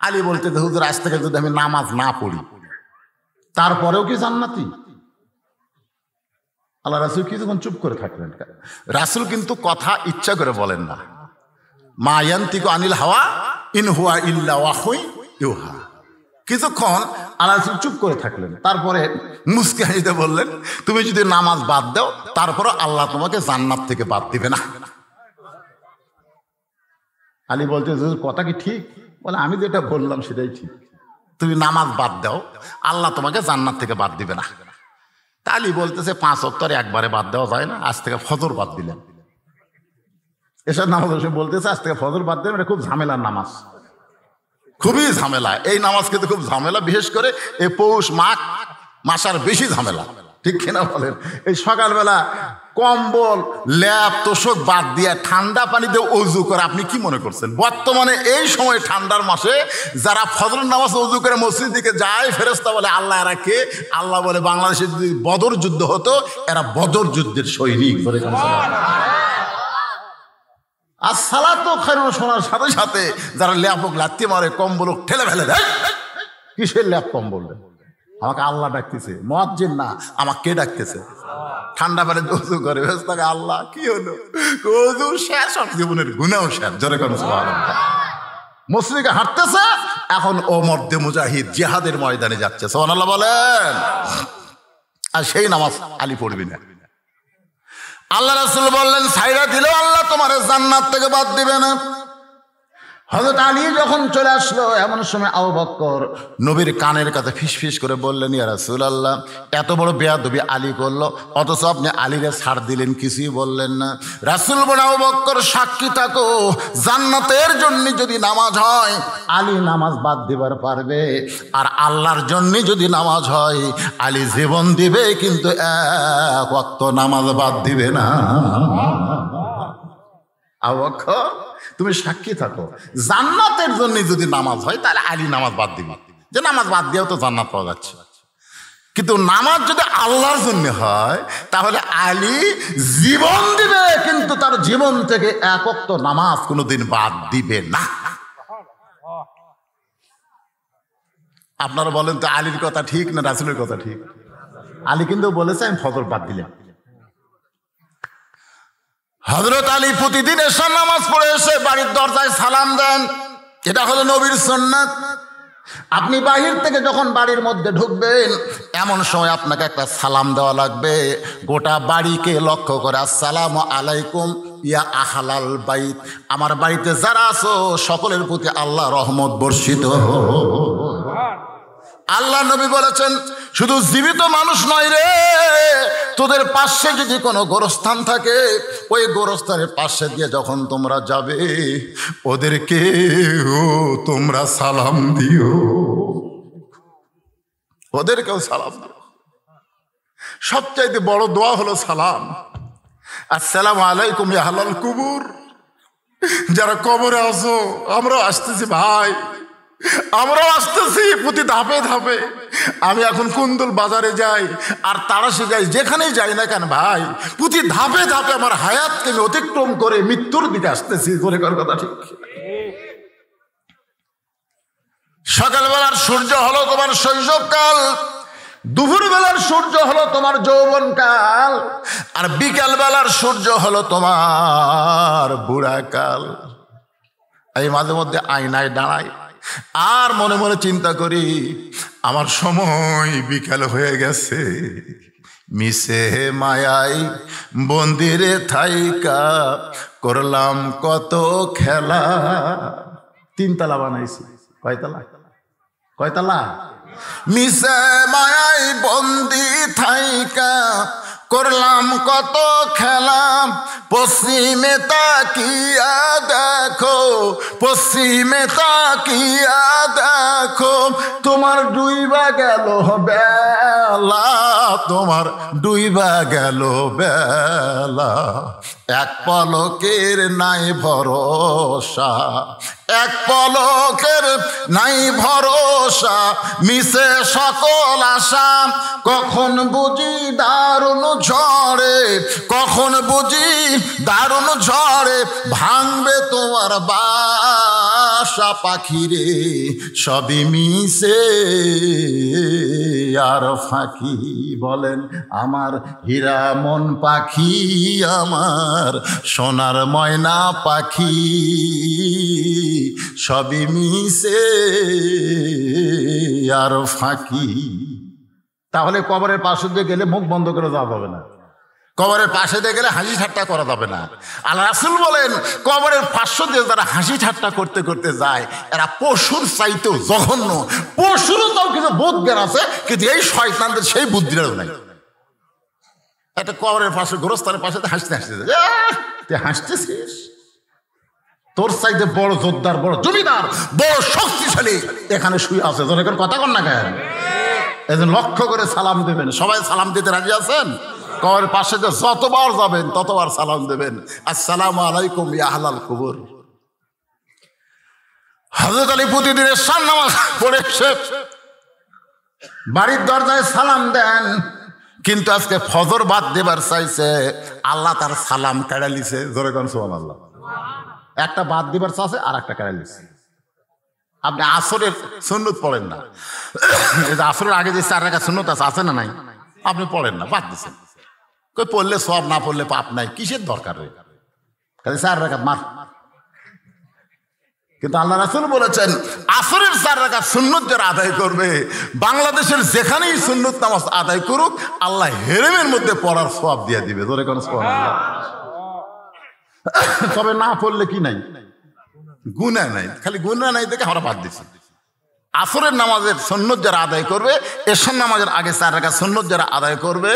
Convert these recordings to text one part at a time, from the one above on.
আলী বলতে হুজুর আজ থেকে যদি আমি নামাজ না পড়ি তারপরেও কি জান্নাতি? আল্লাহ রাসূল কিছুক্ষণ চুপ করে থাকলেন। রাসূল কিন্তু কথা ইচ্ছা করে বলেন না। মা ইয়ান্তিকু আনিল হাওয়া ইন হুয়া ইল্লা ওয়াহয়ুন ইউহা। কিছুক্ষণ আল্লাহ রাসূল চুপ করে থাকলেন, তারপরে মুস্কি হাসিতে বললেন, তুমি যদি নামাজ বাদ দাও তারপরে আল্লাহ তোমাকে জান্নাত থেকে বাদ দিবে না। আলী বলতে হুজুর কথা কি ঠিক? বলে আমি যেটা বললাম সেটাই ঠিক, তুমি নামাজ বাদ দাও আল্লাহ তোমাকে জান্নাত থেকে বাদ দিবে না। তা আলী বলতেছে 5 ওয়াক্ত একবারে বাদ দেওয়া যায় না, আজ থেকে ফজর বাদ দিলেন। এসব নামাজ বলতেছে আজ থেকে ফজর বাদ দিলেন, এটা খুব ঝামেলার নামাজ, খুবই ঝামেলা। এই নামাজ কিন্তু খুব ঝামেলা, বিশেষ করে এই পৌষ মাঘ মাসার বেশি ঝামেলা, ঠিক কিনা বলেন? এই সকালবেলা কম্বল ল্যাপ তোষক বাদ দিয়ে ঠান্ডা পানিতে অজু করে, আপনি কি মনে করছেন বর্তমানে এই সময় ঠান্ডার মাসে যারা ফজর নামাজ অজু করে মসজিদ দিকে যায়, ফেরেশতা বলে আল্লাহ এরা কে? আল্লাহ বলে বাংলাদেশে যদি বদর যুদ্ধ হতো এরা বদর যুদ্ধের সৈনিক। আর সালাতো খায়রুন শোনার সাথে সাথে যারা ল্যাপক লাত্তি মারে, কম্বল ঠেলে ফেলে দেয়, কিসের ল্যাপ কম্বল? আমাকে আল্লাহ ডাকতেছে, মুয়াজ্জিন না, আমাকে কে ডাকতেছে? ঠান্ডা পানি ওযু করে বেস্তাকে আল্লাহ কি হলো? ওযু শেষ, জীবনের গুনাহ শেষ। জোরে করে সুবহানাল্লাহ। মসজিদে হাঁটতেছে, এখন ও মর্দে মুজাহিদ জিহাদের ময়দানে যাচ্ছে। সুবহানাল্লাহ বলেন। আর সেই নামাজ আলী পড়বি না। আল্লাহ রাসূল বললেন ছাইরা দিলেও আল্লাহ তোমার জান্নাত থেকে বাদ দিবে না। হযরত আলী যখন চলে আসলো, এমন সময় আবু বকর নবীর কানের কাছে ফিসফিস করে বললেন, ইয়া রাসূলুল্লাহ, এত বড় বেয়াদবি আলী করলো, অথচ আপনি আলীরে ছাড় দিলেন, কিছুই বললেন না। রাসূল বলেন, আবু বকর সাক্ষী থাকো, জান্নাতের জন্য যদি নামাজ হয় আলী নামাজ বাদ দিবার পারবে, আর আল্লাহর জন্য যদি নামাজ হয় আলী জীবন দিবে, কিন্তু এক ওয়াক্ত নামাজ বাদ দিবে না। আবু বকর তুমি সাক্ষী থাকো, জান্নাতের জন্য যদি নামাজ হয় তাহলে আলী নামাজ বাদ দিবে, যে নামাজ বাদ দিয়েও তো জান্নাত পাওয়া যাচ্ছে। কিন্তু নামাজ যদি আল্লাহর জন্য হয় তাহলে আলী জীবন দিবে, কিন্তু তার জীবন থেকে এক ওয়াক্ত নামাজ কোনোদিন বাদ দিবে না। আপনারা বলেন তো আলীর কথা ঠিক না রাসূলের কথা ঠিক? আলী কিন্তু বলেছে আমি ফজর বাদ দিলাম। হযরত আলী প্রতিদিন এশার নামাজ পড়ে এসে বাড়ির দরজায় সালাম দেন, এটা হলো নবীর সুন্নাত। আপনি বাহির থেকে যখন বাড়ির মধ্যে ঢুকবেন এমন সময় আপনাকে একটা সালাম দেওয়া লাগবে, গোটা বাড়িকে লক্ষ্য করে, আসসালামু আলাইকুম ইয়া আহলাল বাইত, আমার বাড়িতে যারা আছো সকলের প্রতি আল্লাহ রহমত বর্ষিত। আল্লাহ নবী বলেছেন শুধু জীবিত মানুষ নয় রে, তোদের পাশে যদি কোনো গোরস্থান থাকে ওই গোরস্থানের পাশে দিয়ে যখন তোমরা যাবে ওদেরকে তোমরা সালাম দিও, ওদেরকেও সালাম দিও। সবচাইতে বড় দোয়া হলো সালাম, আসসালামু আলাইকুম ইয়া আহলাল কুবুর, যারা কবরে আছো আমরাও আসতেছি ভাই, আমরাও আসতেছি প্রতি ধাপে ধাপে। আমি এখন কুন্দুল বাজারে যাই আর তারাশে যাই, যেখানেই যাই না কেন ভাই, প্রতি ধাপে ধাপে আমার হায়াতকে আমি অতিক্রম করে মৃত্যুর দিকে আসতেছি। করে কর কথা ঠিক। সকালবেলার সূর্য হলো তোমার শৈশবকাল, দুপুর বেলার সূর্য হলো তোমার যৌবনকাল, আর বিকাল বেলার সূর্য হলো তোমার বুড়াকাল। এই মাঝে মধ্যে আয়নায় দাঁড়াই আর মনে মনে চিন্তা করি আমার সময় বিকাল হয়ে গেছে, মিশে মায়াই বন্দিরে থাইকা করলাম কত খেলা। 3 তালা বানাইছি, কয়তলা? কয়তলা? মিশে মায়াই বন্দি থাইকা করলাম কত খেলা, পশ্চিমে তাকিয়া দেখো, পশ্চিমে তাকিয়া দেখো, তোমার ডুইবা গেল বেলা, তোমার ডুইবা গেল বেলা, এক পলকের নাই ভরসা, এক পলকের নাই ভরসা মিশে সকল আশা কখন বুঝি দারুণ ঝড়ে কখন বুঝি দারুণ ঝড়ে ভাঙবে তোমার বাসা পাখিরে সবই মিশে আর ফাঁকি বলেন আমার হীরা মন পাখি আমার সোনার ময়না পাখি সবই মিশে আর ফাঁকি। তাহলে কবরের পাশে দিয়ে গেলে মুখ বন্ধ করে যাওয়া যাবে না, কবরের পাশে দিয়ে গেলে হাসি ঠাট্টা করা যাবে না। আল্লাহ রাসূল বলেন কবরের পার্শ্ব দিয়ে যারা হাসি ঠাট্টা করতে করতে যায় এরা পশুর চাইতেও জঘন্য। পশুরও তাও কিছু বোধ জ্ঞান আছে, কিন্তু এই শয়তানদের সেই বুদ্ধিটাও নাই। একটা কবরের পাশে গোরস্থানের পাশে হাসতে হাসতে তুই হাসতেছিস, তোর চাইতে বড় যোদ্ধার বড় জমিদার বড় শক্তিশালী এখানে শুয়ে আছে, তোর এখন কথা কর না কেন? এই লক্ষ্য করে সালাম দেবেন। সবাই সালাম দিতে রাজি আছেন? কবরের পাশে যে যতবার যাবেন ততবার সালাম দেবেন, আসসালামু আলাইকুম ইয়া আহলাল কুবুর। হযরত আলী প্রতিদিন এশার নামাজ পড়ে বাড়ির দরজায় সালাম দেন, কিন্তু আজকে ফজর বাদ দেবার চাইছে, আল্লাহ তার সালাম কেড়ে লিছে। জোরে কোন সুবহানাল্লাহ। একটা বাদ দিবার চাইছে আর একটা কেড়ে লিছে। আপনি আসরের সুন্নত পড়েন না, আসরের আগে যে 4 রাকাত সুন্নত আছে না নাই, আপনি পড়েন না, বাদ দিচ্ছেন। কই পড়লে সব, না পড়লে পাপ নাই, কিসের দরকার রে? খালি 4 রাকাত মার। কিন্তু আল্লাহ রাসূল বলেছেন আসরের 4 রাকাত সুন্নত যারা আদায় করবে, বাংলাদেশের যেখানেই সুন্নত নামাজ আদায় করুক, আল্লাহ হেরেমের মধ্যে পড়ার সওয়াব দিয়ে দিবে। ধরে কোন সুবহানাল্লাহ। তবে না পড়লে কি নাই? গুনাহ নাই। খালি গুনাহ নাই দেখে আমরা বাদ দিচ্ছি। আসরের নামাজের সুন্নত যারা আদায় করবে, এশার নামাজের আগে 4 রাকাত সুন্নত যারা আদায় করবে,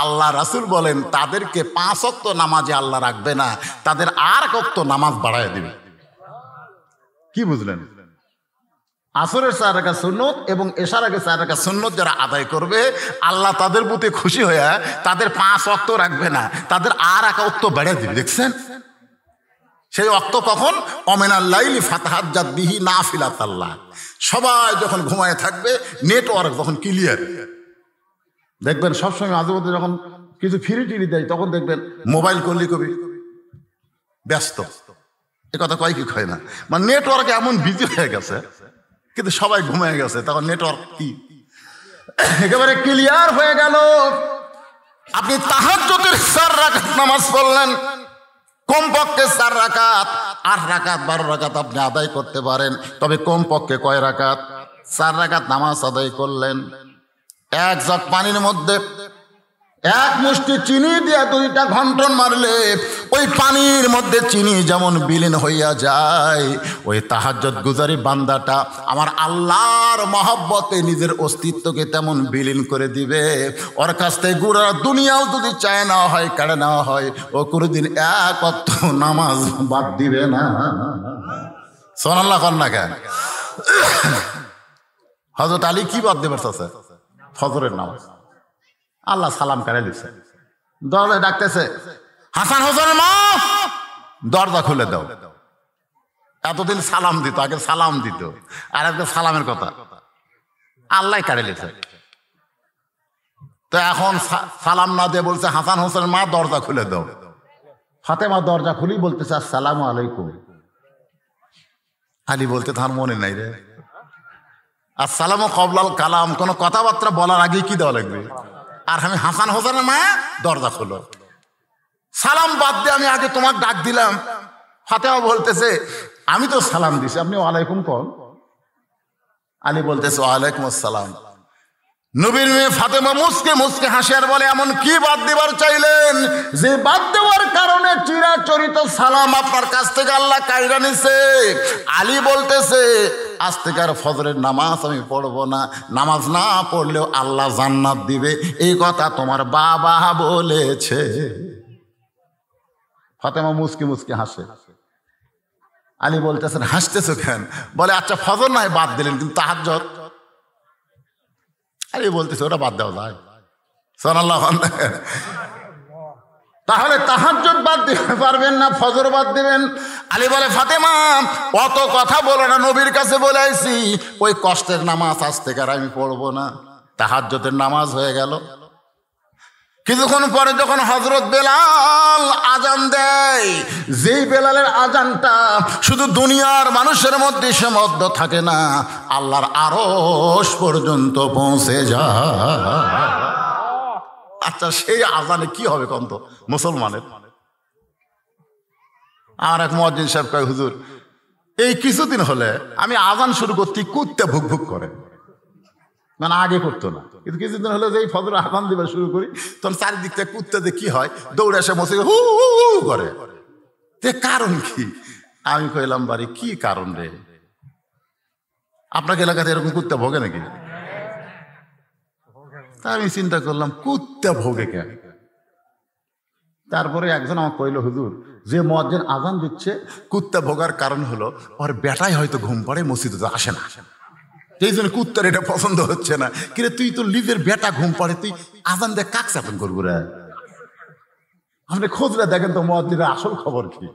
আল্লাহ রাসূল বলেন তাদেরকে 5 ওয়াক্ত নামাজে আল্লাহ রাখবে না, তাদের আর এক ওয়াক্ত নামাজ বাড়ায় দিবে। কি বুঝলেন? আসরের 4 রাকাত সুন্নত এবং এশার আগে 4 রাকাত সুন্নত যারা আদায় করবে, আল্লাহ তাদের প্রতি খুশি হয়ে তাদের 5 ওয়াক্ত রাখবে না, তাদের আর এক ওয়াক্ত বাড়ায় দিবে। দেখছেন? সেই ওয়াক্ত কখন? অমিনাল লাইলি ফাতাহাজ্জাত বিহি নাফিলাতাল্লাহ। সবাই যখন ঘুমায় থাকবে, নেটওয়ার্ক যখন ক্লিয়ার, দেখবেন সবসময় মাঝে মধ্যে যখন কিছু ফ্রি টিরি দেয় তখন দেখবেন মোবাইল করলে কবি ব্যস্ত। এ কথা কয় কি কয় না, মানে নেটওয়ার্ক এমন বিজি হয়ে গেছে, কিন্তু সবাই ঘুমায় গেছে, তখন নেটওয়ার্ক কি একেবারে ক্লিয়ার হয়ে গেল। আপনি তাহাজ্জুদের 4 রাকাত নামাজ পড়লেন, কমপক্ষে 4 রাকাত, 8 রাকাত 12 রাকাত আপনি আদায় করতে পারেন, তবে কমপক্ষে কয় রাকাত? 4 রাকাত নামাজ আদায় করলেন। 1 জগ পানির মধ্যে 1 মুষ্টি চিনি দিয়ে 2টা ঘন্টন মারলে ওই পানির মধ্যে চিনি যেমন বিলীন হইয়া যায়, ওই তাহাজ্জুদ গুজারি বান্দাটা আমার আল্লাহর মহব্বতে নিজের অস্তিত্বকে তেমন বিলীন করে দিবে। ওর কাছ থেকে গোটা দুনিয়াও যদি চায় নেওয়া হয়, কেড়ে নেওয়া হয়, ও কোনোদিন 1 ওয়াক্ত নামাজ বাদ দিবে না। সুবহানাল্লাহ কর না কেন? হযরত আলী কি বাদ দেবার চাচ্ছে? ফজরের নামাজ। আল্লাহ সালাম কেড়ে দিচ্ছে, দরজায় ডাকতেছে, হাসান হোসেনের মা দরজা খুলে দাও। এতদিন সালাম দিত, আগে সালাম দিত, আর একদম সালামের কথা আল্লাহ কেড়ে দিচ্ছে। তো এখন সালাম না দিয়ে বলছে হাসান হোসেনের মা দরজা খুলে দাও। ফাতেমা দরজা খুলি বলতেছে আসসালামু আলাইকুম। আলী বলতে তার মনে নাই রে, আসসালামু কবলাল কালাম, কোনো কথাবার্তা বলার আগে কি দেওয়া লাগবে? আর আমি হাসান হোসেনের মা দরজা খোলো, সালাম বাদ দিয়ে আমি আগে তোমাকে ডাক দিলাম। ফাতেমা বলতেছে আমি তো সালাম দিছি, আপনি ওয়ালাইকুম কোন? আলী বলতেছে ওয়ালাইকুম আসসালাম। নবীর মেয়ে ফাতেমা মুসকে মুসকে হাসে আর বলে এমন কি বাদ দিবার চাইলেন যে বাদ দেওয়ার কারণে চিরাচরিত সালাম আপনার কাছ থেকে আল্লাহ কায়রা নিছে? আলী বলতেছে আজ থেকে আর ফজরের নামাজ আমি পড়বো না, নামাজ না পড়লেও আল্লাহ জান্নাত দিবে, এই কথা তোমার বাবা বলেছে। ফাতেমা মুসকি মুসকি হাসে। আলী বলতেছেন হাসতেছো কেন? বলে আচ্ছা ফজর নয় বাদ দিলেন, কিন্তু তাহাজ্জুদ? আলী বলতেছে ওটা বাদ দেওয়া যায়। সুবহানাল্লাহ। তাহলে তাহাজ্জুদ বাদ দিতে পারবেন না, ফজর বাদ দিবেন। আলী বলে ফাতেমা অত কথা বলো না, নবীর কাছে বলে আইছি ওই কষ্টের নামাজ আজ থেকে আর আমি পড়বো না। তাহাজ্জুদের নামাজ হয়ে গেল। কিছুক্ষণ পরে যখন হযরত বেলাল আজান দেয়, যেই বেলালের আজানটা শুধু দুনিয়ার মানুষের মধ্যে সীমাবদ্ধ থাকে না, আল্লাহর আরশ পর্যন্ত পৌঁছে যায়। আচ্ছা সেই আজানে কি হবে কন্ত মুসলমানের? আমার এক মুয়াজ্জিন সাহেব কয় হুজুর এই কিছুদিন হলে আমি আজান শুরু করতে কুত্তে ভুক ভুক করে, মানে আগে করতো না, কিন্তু কিছুদিন হলে যেই ফজর আজান দিবা শুরু করি তখন চারিদিক থেকে কুত্তাতে কি হয় দৌড়ে এসে মসজিদে হু হু হু করে। তে কারণ কি? আমি কইলাম বাড়ি কি কারণ রে, আপনাকে এলাকাতে এরকম কুত্তা ভোগে নাকি? তা আমি চিন্তা করলাম কুত্তা ভোগে কেন? তারপরে একজন আমাকে কইল হুজুর যে মুয়াজ্জিন আজান দিচ্ছে কুত্তা ভোগার কারণ হলো ওর বেটাই হয়তো ঘুম পড়ে মসজিদে আসে না, এই জন্য কুত্তার এটা পছন্দ হচ্ছে না। কিরে তুই তো নিজের বেটা ঘুম পড়ে তুই আজান দিয়ে কাক চাপন করবো রে? আপনি খোঁজলে দেখেন তো মুয়াজ্জিনের আসল খবর কি।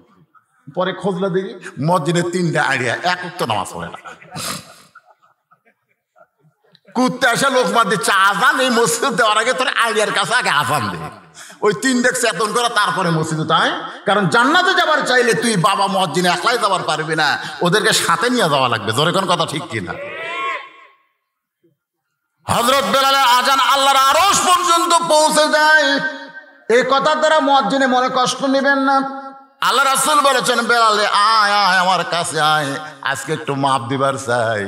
পরে খোঁজলে দেখি মুয়াজ্জিনের 3টা আইডিয়া, এক উক্ত নামাজ পড়ে না। কুত্তা এসে লোকমা দিচ্ছে আজান এই মসজিদ দেওয়ার আগে তোর আইডিয়ার কাছে আগে আজান দে, ওই 3 চেতন করা তারপরে মসজিদে তাই। কারণ জান্নাতে যাবার চাইলে তুই বাবা মুয়াজ্জিন একলাই যাবার পারবি না, ওদেরকে সাথে নিয়ে যাওয়া লাগবে। জোরে কোন কথা ঠিক কিনা? হযরত বেলালের আজান আল্লাহর আরশ পর্যন্ত পৌঁছে যায়। এই কথার দ্বারা মুয়াজ্জিনে মনে কষ্ট নেবেন না। আল্লাহ রাসূল বলেছেন বেলালে আয় আয় আমার কাছে আয়, আজকে একটু মাপ দিবার চাই।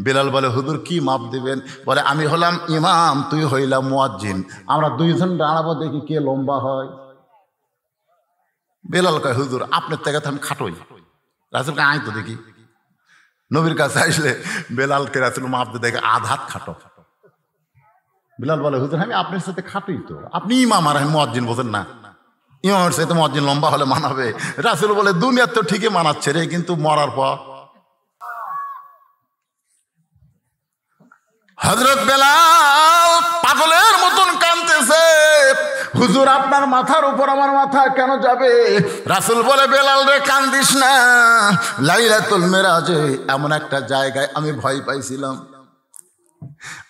বেলাল বলে হুজুর কি মাপ দিবেন? বলে আমি হলাম ইমাম, তুই হইলাম মুয়াজ্জিন, আমরা দুইজন দাঁড়াবো দেখি কে লম্বা হয়। বেলাল কয় হুজুর আপনার থেকে তো আমি খাটোই। রাসূলকে আয় তো দেখি। নবীর কাছে আসলে বেলালকে রাসূল মাপ দিয়ে দেখে আধাত খাটো। বিলাল বলে হুজুর আমি আপনার সাথে খাটোই তো, আপনি ইমাম আর আমি মুয়াজ্জিন, বোঝেন না? ইমামের সাথে মুয়াজ্জিন লম্বা হলে মানাবে। রাসূল বলে দুনিয়ার তো ঠিকই মানাচ্ছে রে, কিন্তু মরার পর। হযরত বেলাল পাগলের মতন কাঁদতেছে, হুজুর আপনার মাথার উপর আমার মাথা কেন যাবে? রাসূল বলে বেলাল রে কান্দিস না, লাইলাতুল মিরাজে এমন একটা জায়গায় আমি ভয় পাইছিলাম,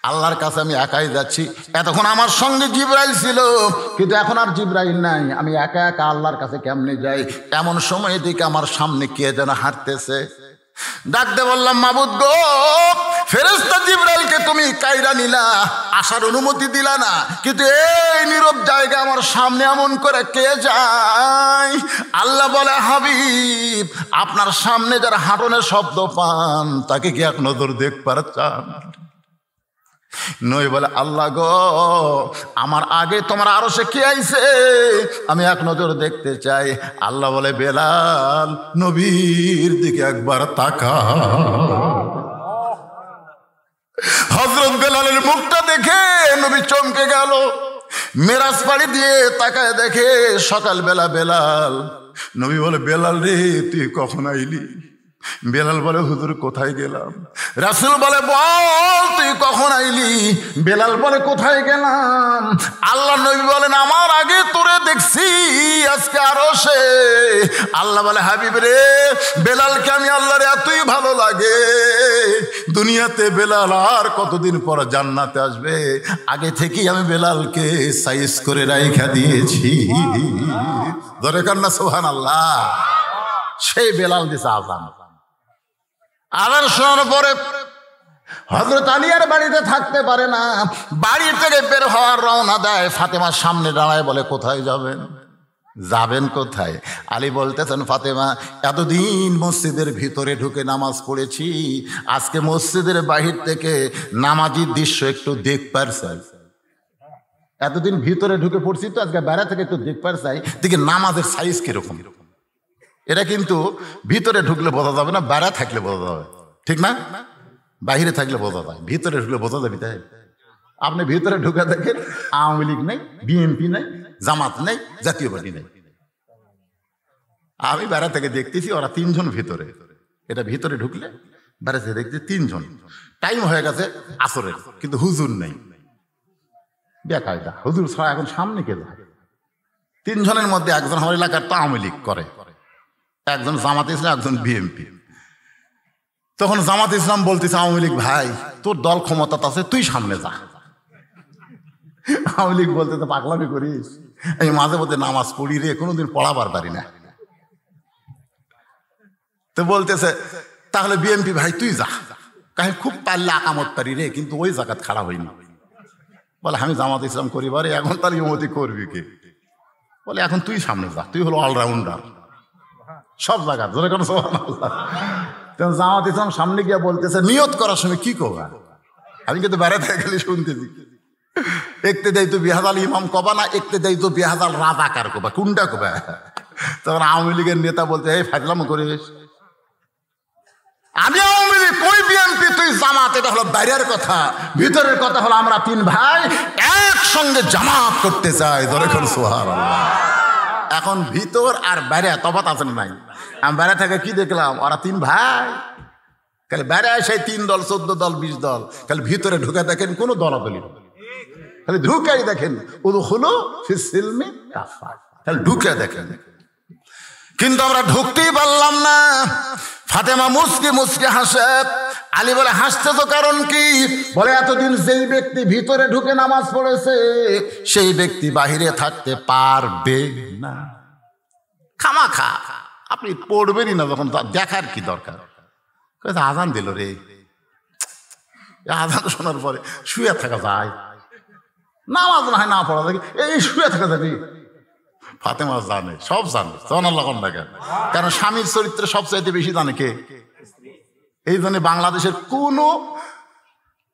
আল্লাহর কাছে আমি একাই যাচ্ছি। এতক্ষণ আমার সঙ্গে জিবরাইল ছিল, কিন্তু এখন আর জিবরাইল নাই, আমি একা একা আল্লাহর কাছে কেমনে যাই? এমন সময় দিকে আমার সামনে কে যেন হাঁটতেছে। ডাকতে বললাম মাবুদ গো, ফেরেশতা জিবরাইলকে তুমি কাইরা নিলা, আসার অনুমতি দিলা না, কিন্তু এই নীরব জায়গা আমার সামনে এমন করে কে যায়? আল্লাহ বলে হাবিব আপনার সামনে যারা হাঁটনের শব্দ পান তাকে কি এক নজর দেখবার চান? নই বলে আল্লাহ গো আমার আগে তোমার আরশে কে আইছে, আমি এক নজর দেখতে চাই। আল্লাহ বলে বেলাল নবীর দিকে একবার তাকা। হযরত বেলালের মুখটা দেখে নবী চমকে গেল। মেরাজ পাড়ি দিয়ে তাকায় দেখে সকালবেলা বেলাল। নবী বলে বেলাল রে তুই কখন আইলি? বেলাল বলে হুজুর কোথায় গেলাম? রাসূল বলে বল তুই কখন আইলি? বেলাল বলে কোথায় গেলাম? আল্লাহ নবী বলেন আমার আগে তোরে দেখছি আজকে আরশে। আল্লাহ বলে হাবিব রে বেলালকে আমি আল্লাহর এতই ভালো লাগে, দুনিয়াতে বেলাল আর কতদিন পর জান্নাতে আসবে, আগে থেকেই আমি বেলালকে সাইজ করে রাইখা দিয়েছি। ধরে কান্না সুবহানাল্লাহ। সেই বেলাল দিছে আযান। আজান শোনার পরে হযরত আলী আর বাড়িতে থাকতে পারে না, বাড়ি থেকে বের হওয়ার রওনা দেয়। ফাতেমার সামনে দাঁড়ায় বলে কোথায় যাবেন? যাবেন কোথায়? আলী বলতেছেন ফাতেমা এতদিন মসজিদের ভিতরে ঢুকে নামাজ পড়েছি, আজকে মসজিদের বাহির থেকে নামাজির দৃশ্য একটু দেখবার চাই। এতদিন ভিতরে ঢুকে পড়ছি তো আজকে বাইরে থেকে একটু দেখবার চাই, দেখি নামাজের সাইজ কিরকম। এটা কিন্তু ভিতরে ঢুকলে বোঝা যাবে না, বাইরে থাকলে বোঝা যাবে, ঠিক না? বাহিরে থাকলে বোঝা যায়, ভিতরে ঢুকলে বোঝা যাবে। তাই আপনি ভিতরে ঢুকে দেখেন আওয়ামী লীগ নেই, বিএনপি নেই, জামাত নেই, জাতীয় পার্টি নেই। আমি বাইরে থেকে দেখতেছি ওরা 3 জন ভিতরে, এটা ভিতরে ঢুকলে বাইরে থেকে দেখছি 3 জন। টাইম হয়ে গেছে আসরের, কিন্তু হুজুর নেই। বেকায়দা, হুজুর ছাড়া এখন সামনে কে যায়? তিনজনের মধ্যে একজন আমার এলাকার তো আওয়ামী লীগ করে, একজন জামাত ইসলাম, একজন বিএনপি। তখন জামাত ইসলাম বলতেছে আওয়ামী লীগ, ভাই তোর দল ক্ষমতা আছে, তুই সামনে যা। আওয়ামী লীগ বলতে তো পাগলামি করিস, এই মাঝে মধ্যে নামাজ পড়ি রে, কোনোদিন পড়াবার পারি না। তো বলতেছে তাহলে বিএনপি ভাই তুই যা, কাহে খুব পারলে আকামত পারি রে, কিন্তু ওই জায়গাত খাড়া হইনি। বলে আমি জামাত ইসলাম করি বারে, এখন তার ইমতি করবি কে? বলে এখন তুই সামনে যা, তুই হলো অলরাউন্ডার সব জায়গা ধরে কোনো। জামাত ইসলাম সামনে গিয়ে বলতেছে নিয়ত করার সময় কি করবা? আমি কিন্তু বেড়াতে গেলে শুনতেছি একতে দেয় তো বিহাজাল ইমাম কবা না, একতে দেয় তো বিহাজাল রাজাকার কবা, কোনটা কবা? তখন আওয়ামী লীগের নেতা বলতে এই ফাজলাম করিস, আমি আওয়ামী লীগ কই বিএনপি তুই জামাত, এটা হলো বাইরের কথা, ভিতরের কথা হলো আমরা তিন ভাই একসঙ্গে জামাত করতে চাই। ধরে কোন সুবহানাল্লাহ। এখন ভিতর আর বাইরে তফাৎ আছে না নাই? আমি বাইরে থেকে কি দেখলাম, ওরা তিন ভাই, খালি বাইরে সেই 3 দল 14 দল 20 দল, খালি ভিতরে ঢুকে দেখেন কোনো দলাদলি, খালি ঢুকাই দেখেন উদখুলু ফিস সিলমি কাফা, খালি ঢুকে দেখেন। কিন্তু আমরা ঢুকতেই পারলাম না। ফাতেমা মুসকে মুসকে হাসে। আলী বলে হাসতেছ কারণ কি? বলে এতদিন যেই ব্যক্তি ভিতরে ঢুকে নামাজ পড়েছে সেই ব্যক্তি বাহিরে থাকতে পারবে না। খামাখা আপনি পড়বেনই না, যখন দেখার কি দরকার? আজান দিল রে, আজান শোনার পরে শুয়ে থাকা যায়, নামাজ না হয় না পড়া যায়, এই শুয়ে থাকা যাবে। ফাতেমা জানে, সব জানে, সুবহানাল্লাহ। কারণ স্বামীর চরিত্র সবচাইতে বেশি জানে কে? এই জন্য বাংলাদেশের কোনো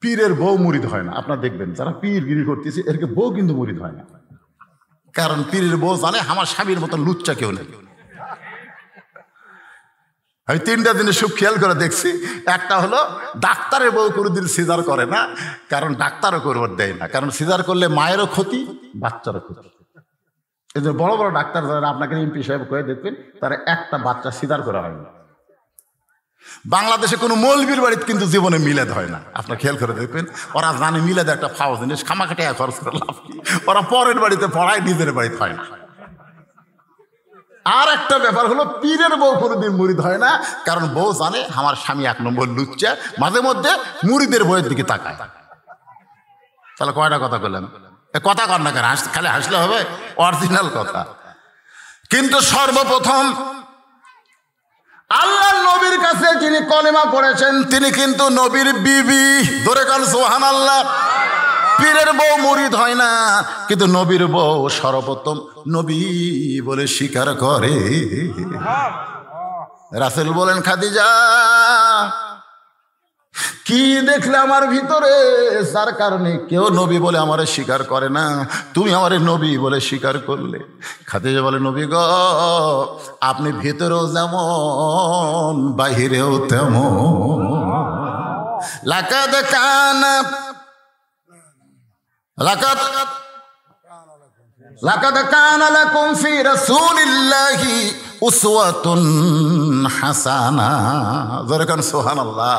পীরের বউ মুরিদ হয় না। আপনারা দেখবেন যারা পীরগিরি করতেছে এরকে বউ কিন্তু মুরিদ হয় না, কারণ পীরের বউ জানে আমার স্বামীর মতন লুচ্চা কেউ নেই। আমি 3টা জিনিস খুব খেয়াল করে দেখছি। একটা হলো ডাক্তারের বউ কোনোদিন সিজার করে না, কারণ ডাক্তারও করবার দেয় না, কারণ সিজার করলে মায়েরও ক্ষতি, বাচ্চারও ক্ষতি। এই যে বড় বড় ডাক্তার যারা আপনাকে এমপি সাহেব করে দেখবেন, তারা একটা বাচ্চা সিজার করা হয় না। বাংলাদেশে কোনো মৌলবীর বাড়িতে কিন্তু জীবনে মিলাদ হয় না, আপনার খেয়াল করে দেখবেন। ওরা জানে মিলাদ একটা ফাও জিনিস, খামাখাটে খরচ করে লাভ কি, ওরা পরের বাড়িতে পড়ায়, নিজের বাড়িতে হয় না। আর একটা ব্যাপার হলো পীরের বউ কোনোদিন মুরিদ হয় না, কারণ বউ জানে আমার স্বামী 1 নম্বর লুচ্চা, মাঝে মধ্যে মুরিদের বইয়ের দিকে তাকায়। তাহলে কয়টা কথা বললাম? কথা কর না, কেন খালি হাসলে হবে? অরিজিনাল কথা। কিন্তু সর্বপ্রথম আল্লাহর নবীর কাছে যিনি কলেমা পড়েছেন তিনি কিন্তু নবীর বিবি। ধরে কাল সুবহানাল্লাহ। পীরের বউ মুরিদ হয় না, কিন্তু নবীর বউ সর্বপ্রথম নবী বলে স্বীকার করে। রাসূল বলেন, খাদিজা কি দেখলে আমার ভিতরে, যার কারণে কেউ নবী বলে আমারে স্বীকার করে না, তুমি আমারে নবী বলে স্বীকার করলে? খাদিজা বলে, নবী গো আপনি ভিতরেও যেমন বাহিরেও তেমন। লাকাদ কানা লাকুম ফি রাসূলিল্লাহি উসওয়াতুন হাসানা। জোরে কান সুবহানাল্লাহ।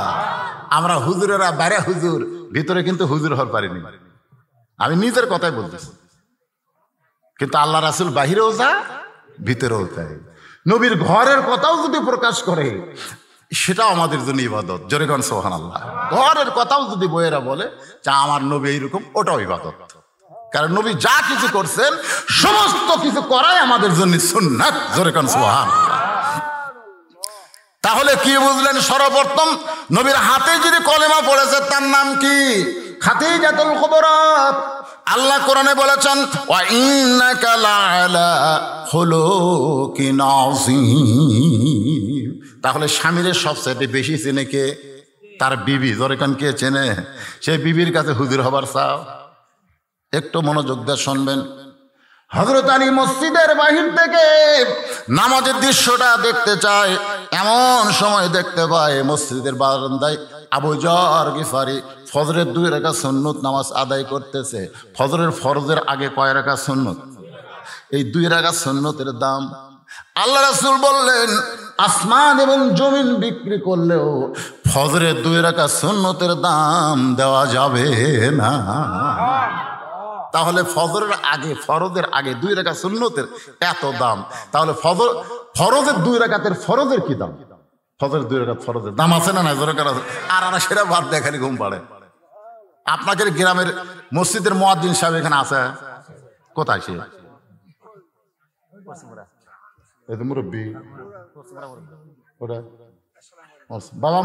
আমরা হুজুরেরা বাইরে হুজুর, ভিতরে কিন্তু হুজুর হতে পারিনি। আমি নিজের কথাই বলতেছি, কিন্তু আল্লাহ রাসূল বাহিরেও যা ভিতরেও তাই। নবীর ঘরের কথাও যদি প্রকাশ করে সেটাও আমাদের জন্য ইবাদত। জোরে কান সুবহানাল্লাহ। ঘরের কথাও যদি বইয়েরা বলে যা আমার নবী এইরকম, ওটাও ইবাদত। কারণ নবী যা কিছু করছেন সমস্ত কিছু করাই আমাদের জন্য সুন্নাত। জোরে কান সুবহানাল্লাহ। তাহলে কি বুঝলেন? সর্বপ্রথম নবীর হাতে যদি কলেমা পড়েছে তার নাম কি? খাদিজাতুল কুবরা। আল্লাহ কোরআনে বলেছেন, ওয়া ইন্নাকা লাআলা খুলুকিন আযীম। তাহলে স্বামীর সবচেয়ে বেশি চেনে কে? তার বিবি। জোরে কান কে চেনে? সেই বিবির কাছে হুজুর হবার চাও? একটু মনোযোগ দিয়ে শুনবেন। হযরত আলী মসজিদের বাহির থেকে নামাজের দৃশ্যটা দেখতে চায়, এমন সময় দেখতে পায় মসজিদের বারান্দায় আবু যর গিফারি ফজরের 2 রাকাত সুন্নত নামাজ আদায় করতেছে। ফজরের আগে কয় রাকাত সুন্নত? এই 2 রাকাত সুন্নতের দাম আল্লাহ রাসূল বললেন আসমান এবং জমিন বিক্রি করলেও ফজরের 2 রাকাত সুন্নতের দাম দেওয়া যাবে না। তাহলে ফজরের আগে, ফরজের আগে 2 রাকাত সুন্নতের এত দাম, তাহলে ফরজের 2 রাকাতের ফরজের কি দাম? ফজরের 2 রাকাত ফরজের দাম আছে না? জোরে করা আর সেটা বাদ দিয়ে খালি ঘুম পাড়ে। আপনাদের গ্রামের মসজিদের মুয়াজ্জিন সাহেব এখানে আছে? কোথায় সে? মুরব্বী বাবা,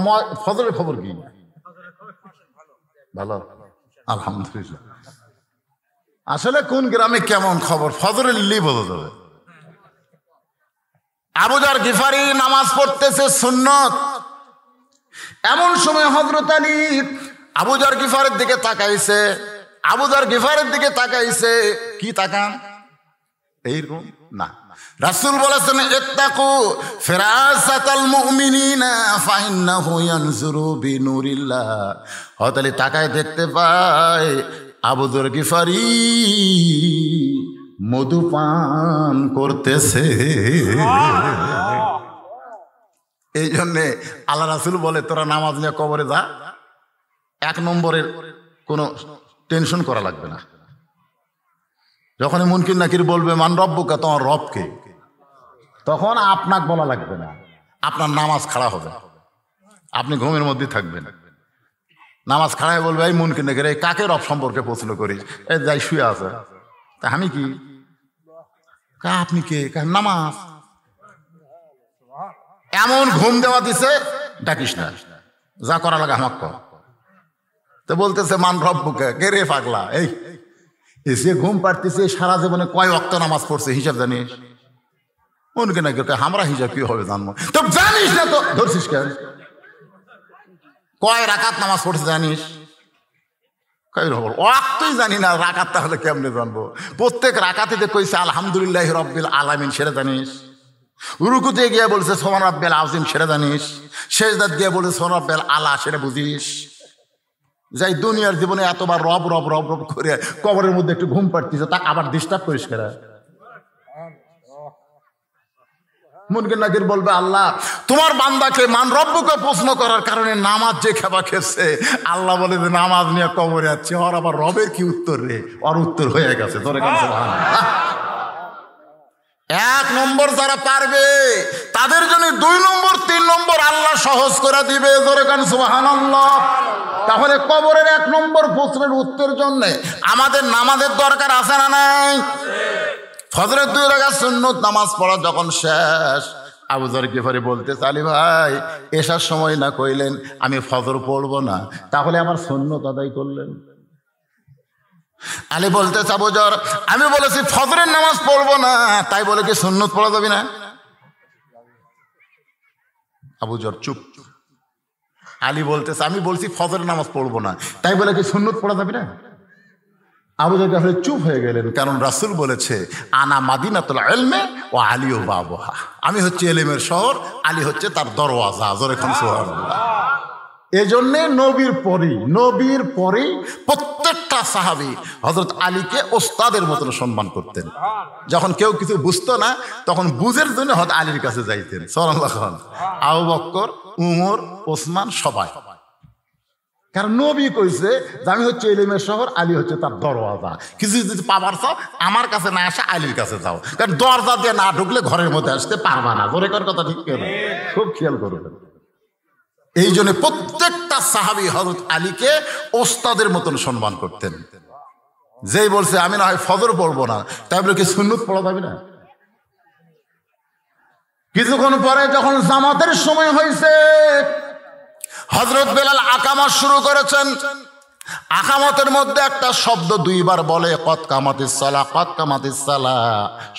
ফজরের খবর কি? ভালো, আলহামদুলিল্লাহ। আসলে কোন গ্রামে কেমন খবর ফজরের লিলি বোঝা যাবে। আবু যর গিফারি নামাজ পড়তেছে সুন্নত, এমন সময় হযরত আলী আবু যর গিফারের দিকে তাকাইছে। আবু যর গিফারের দিকে তাকাইছে, কি তাকান? এইরকম না, রাসূল বলেছেন ইত্তাকু ফিরাসাতাল মুমিনিনা ফাইন্নাহু ইয়ানজুরু বিনুরিল্লাহ। হযরত আলী তাকায় দেখতে পায় আবু যর গিফারি মধুপান করতেছে। এই জন্যে আল্লাহ রাসূল বলে তোরা নামাজ নিয়ে কবরে যা, 1 নম্বরের কোনো টেনশন করা লাগবে না। যখনই মুনকির নাকির বলবে মান রব্বুকা, তোমার রবকে, তখন আপনাকে বলা লাগবে না, আপনার নামাজ খাড়া হবে, আপনি ঘুমের মধ্যে থাকবেন। নামাজ খাড়ায় বলবে এই মুনকির নাকির এই কাকে রব সম্পর্কে প্রশ্ন করিস? এই যাই শুয়ে আছে, তা আমি কি? আপনি কে? নামাজ। এমন ঘুম দেওয়া দিছে, ডাকিস না, যা করা লাগে আমাকে কর। তো বলতেছে মান রব্বুকা, কে রে পাগলা? এই এসে ঘুম পাড়তেছে, সারা জীবনে কয় ওয়াক্ত নামাজ পড়ছে হিসাব জানিস? মনকে না কেউ আমরা হিসাব কি হবে জানবো? তো জানিস না তো ধরছিস কেন? কয় রাকাত নামাজ পড়ছে জানিস? ওয়াক্তই জানি না, রাকাত তাহলে কেমনে জানবো? প্রত্যেক রাকাতে যে কইছে আলহামদুলিল্লাহি রাব্বিল আলামিন সেটা জানিস? রুকুতে গিয়ে বলছে সুবহান রাব্বিল আযীম সেটা জানিস? সেজদাত গিয়ে বলছে সুবহান রাব্বিল আলা সেটা বুঝিস? যাই দুনিয়ার জীবনে এতবার রব রব রব রব করে কবরের মধ্যে একটু ঘুম পাড়তেছে, তা আবার ডিস্টার্ব করিস কেন? মুনকির নাকির বলবে আল্লাহ তোমার বান্দাকে মান রব্বুকে প্রশ্ন করার কারণে নামাজ যে খেবা খেয়েছে, আল্লাহ বলে যে নামাজ নিয়ে কবরে যাচ্ছে, ওর আবার রবের কি উত্তর রে? ওর উত্তর হয়ে গেছে। তোরে কাছে 1 নম্বর যারা পারবে তাদের জন্য 2 নম্বর 3 নম্বর আল্লাহ সহজ করে দিবে। জোরে কান সুবহানাল্লাহ। তাহলে কবরের 1 নম্বর প্রশ্নের উত্তর জন্য আমাদের নামাজের দরকার আছে না নাই? ফজরের 2 রাকাত সুন্নত নামাজ পড়া যখন শেষ, আবু যর গিফারি বলতে আলী ভাই এসার সময় না কইলেন আমি ফজর পড়বো না, তাহলে আমার সুন্নত আদায় করলেন? আলী বলতে আবু যর আমি বলেছি ফজরের নামাজ পড়বো না, তাই বলে কি সুন্নত পড়া যাবে না? আবু যর চুপ। আলী বলতেছে আমি বলছি ফজরের নামাজ পড়বো না, তাই বলে কি সুন্নত পড়া যাবে না? আবু যর গিফারি চুপ হয়ে গেলেন, কারণ রাসূল বলেছে আনা মাদিনাতুল ইলমি ওয়া আলিউ বাবুহা, আমি হচ্ছে ইলমের শহর, আলী হচ্ছে তার দরওয়াজা। জোরে খান সুবহানাল্লাহ। এজন্যে নবীর পরেই প্রত্যেকটা সাহাবী হযরত আলীকে ওস্তাদের মতন সম্মান করতেন। যখন কেউ কিছু বুঝতো না তখন বুঝের জন্য হযরত আলীর কাছে যাইতেন। সুবহানাল্লাহ। আবু বকর, উমর, ওসমান সবাই, কারণ নবী কইছে যে আমি হচ্ছে ইলমের শহর, আলী হচ্ছে তার দরওয়াজা। কিছু যদি পাবার চাও আমার কাছে না আসে আলীর কাছে যাও, কারণ দরজা দিয়ে না ঢুকলে ঘরের মধ্যে আসতে পারবা না। জোরে কর কথা ঠিক কেন? খুব খেয়াল করবেন। এই জন্য প্রত্যেকটা সাহাবী হযরত আলীকে ওস্তাদের মতন সম্মান করতেন। যেই বলছে আমি না হয় ফজর পড়বো না, তাই বলে কি সুন্নত পড়া যাবে না? কিছুক্ষণ পরে যখন জামাতের সময় হয়েছে, হযরত বেলাল আকামত শুরু করেছেন। আকামতের মধ্যে একটা শব্দ 2 বার বলে কদ কামাতিস সালাহ, কদ কামাতিস সালাহ।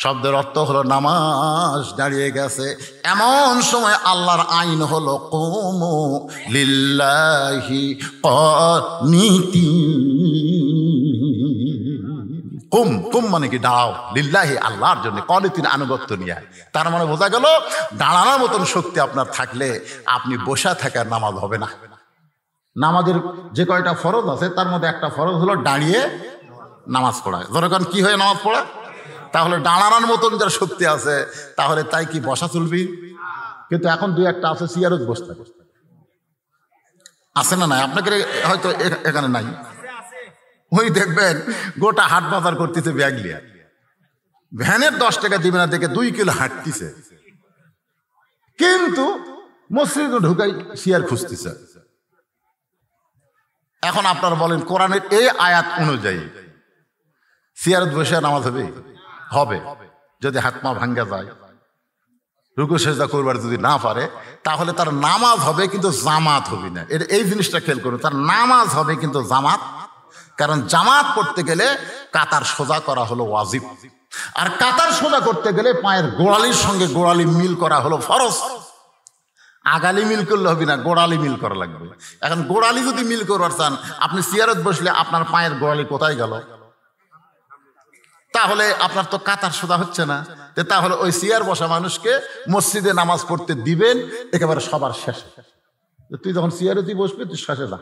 শব্দের অর্থ হলো নামাজ দাঁড়িয়ে গেছে। এমন সময় আল্লাহর আইন হলো কুমু লিল্লাহি কুম কুম মানে কি দাঁড়াও, লিল্লাহি আল্লাহর জন্য, কনিতিন আনুগত্য নিয়ে। তার মানে বোঝা গেল দাঁড়ানোর মতন শক্তি আপনার থাকলে আপনি বসে থাকার নামাজ হবে না। নামাজের যে কয়টা ফরজ আছে তার মধ্যে একটা ফরজ হলো দাঁড়িয়ে নামাজ পড়া। যখন কি হয়ে নামাজ পড়া, তাহলে দাঁড়ানোর মতন যার শক্তি আছে তাহলে তাই কি বসা চলবি? কিন্তু এখন 2-1টা আছে চেয়ারত বসতে আছে না নাই? আপনাকে হয়তো এখানে নাই, ওই দেখবেন গোটা হাট বাজার করতেছে ব্যাগ লিয়া, ভ্যানের 10 টাকা দিবে না দেখে 2 কিলো হাঁটতেছে, কিন্তু মসজিদে ঢুকাই সিয়ার খুঁজতেছে। এখন আপনারা বলেন কোরআনের এই আয়াত অনুযায়ী সিয়ারত বসে নামাজ হবে? হবে, যদি হাত পা ভাঙ্গা যায়, রুকু সেজদা করবার যদি না পারে, তাহলে তার নামাজ হবে কিন্তু জামাত হবে না। এই জিনিসটা খেয়াল করুন, তার নামাজ হবে কিন্তু জামাত, কারণ জামাত করতে গেলে কাতার সোজা করা হলো ওয়াজিব, আর কাতার সোজা করতে গেলে পায়ের গোড়ালির সঙ্গে গোড়ালি মিল করা হলো ফরজ। আগালি মিল করলে হবে না, গোড়ালি মিল করা লাগবে। এখন গোড়ালি যদি মিল করবার চান, আপনি সিয়ারত বসলে আপনার পায়ের গোড়ালি কোথায় গেল? তাহলে আপনার তো কাতার সোজা হচ্ছে না। তাহলে ওই সিয়ার বসা মানুষকে মসজিদে নামাজ পড়তে দিবেন একেবারে সবার শেষে। তুই যখন সিয়ারে তুই বসবি, তুই শেষে যা,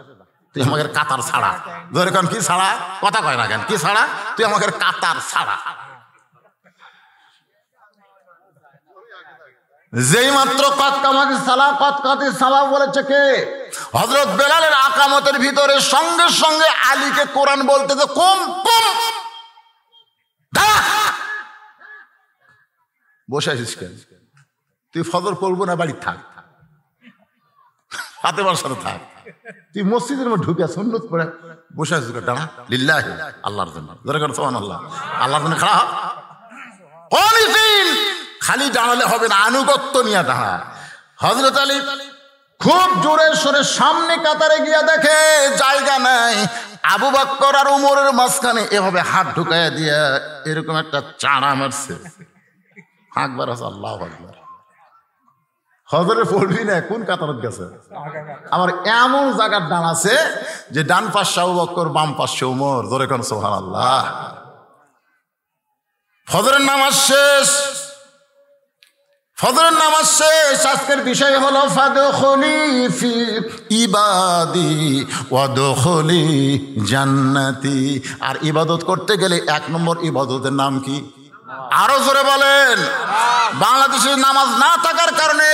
তুই আমাদের কাতার ছাড়া। ধরে কেন কি ছাড়া? কথা কয় না কেন? কি ছাড়া? তুই আমাদের কাতার ছাড়া। যেই মাত্র কতকামাতি সালা কতকাতি সালা বলেছে কে? হযরত বেলালের আকামতের ভিতরে সঙ্গে সঙ্গে আলীকে কোরআন বলতে তো কম কম বসে আছিস কেন? তুই ফজর পড়বো না, বাড়ি থাক, ফাতেমার সাথে থাক। তুই মসজিদের মধ্যে ঢুকে সুন্নত পড়ে বসে আছিস, দাঁড়া লিল্লাহি, আল্লাহর জন্য। সুবহানাল্লাহ, আল্লাহর জন্য খাড়া হ। খালি দাঁড়ালে হবে না, আনুগত্য নিয়ে দাঁড়া। হযরত আলী খুব জোরে সরে সামনে কাতারে গিয়া দেখে জায়গা নাই, আবু বকর আর উমরের মাঝখানে এভাবে হাত ঢুকাইয়া দিয়া এরকম একটা চাড়া মারছে। আকবার আছে, আল্লাহু আকবার। হযরে পড়বি না, কোন কাতারত গেছে? আমার এমন জায়গার ডান আছে যে ডান পাশে আবু বকর, বাম পাশে উমর। জোরে কোন সুবহানাল্লাহ। ফজরের নামাজ শেষ, ফজরের নামাজ শেষ। আজকের বিষয় হলো ফাদখুলি ফি ইবাদি ওয়াদখুলি জান্নাতি। আর ইবাদত করতে গেলে 1 নম্বর ইবাদতের নাম কি? আরো জোরে বলেন। বাংলাদেশে নামাজ না থাকার কারণে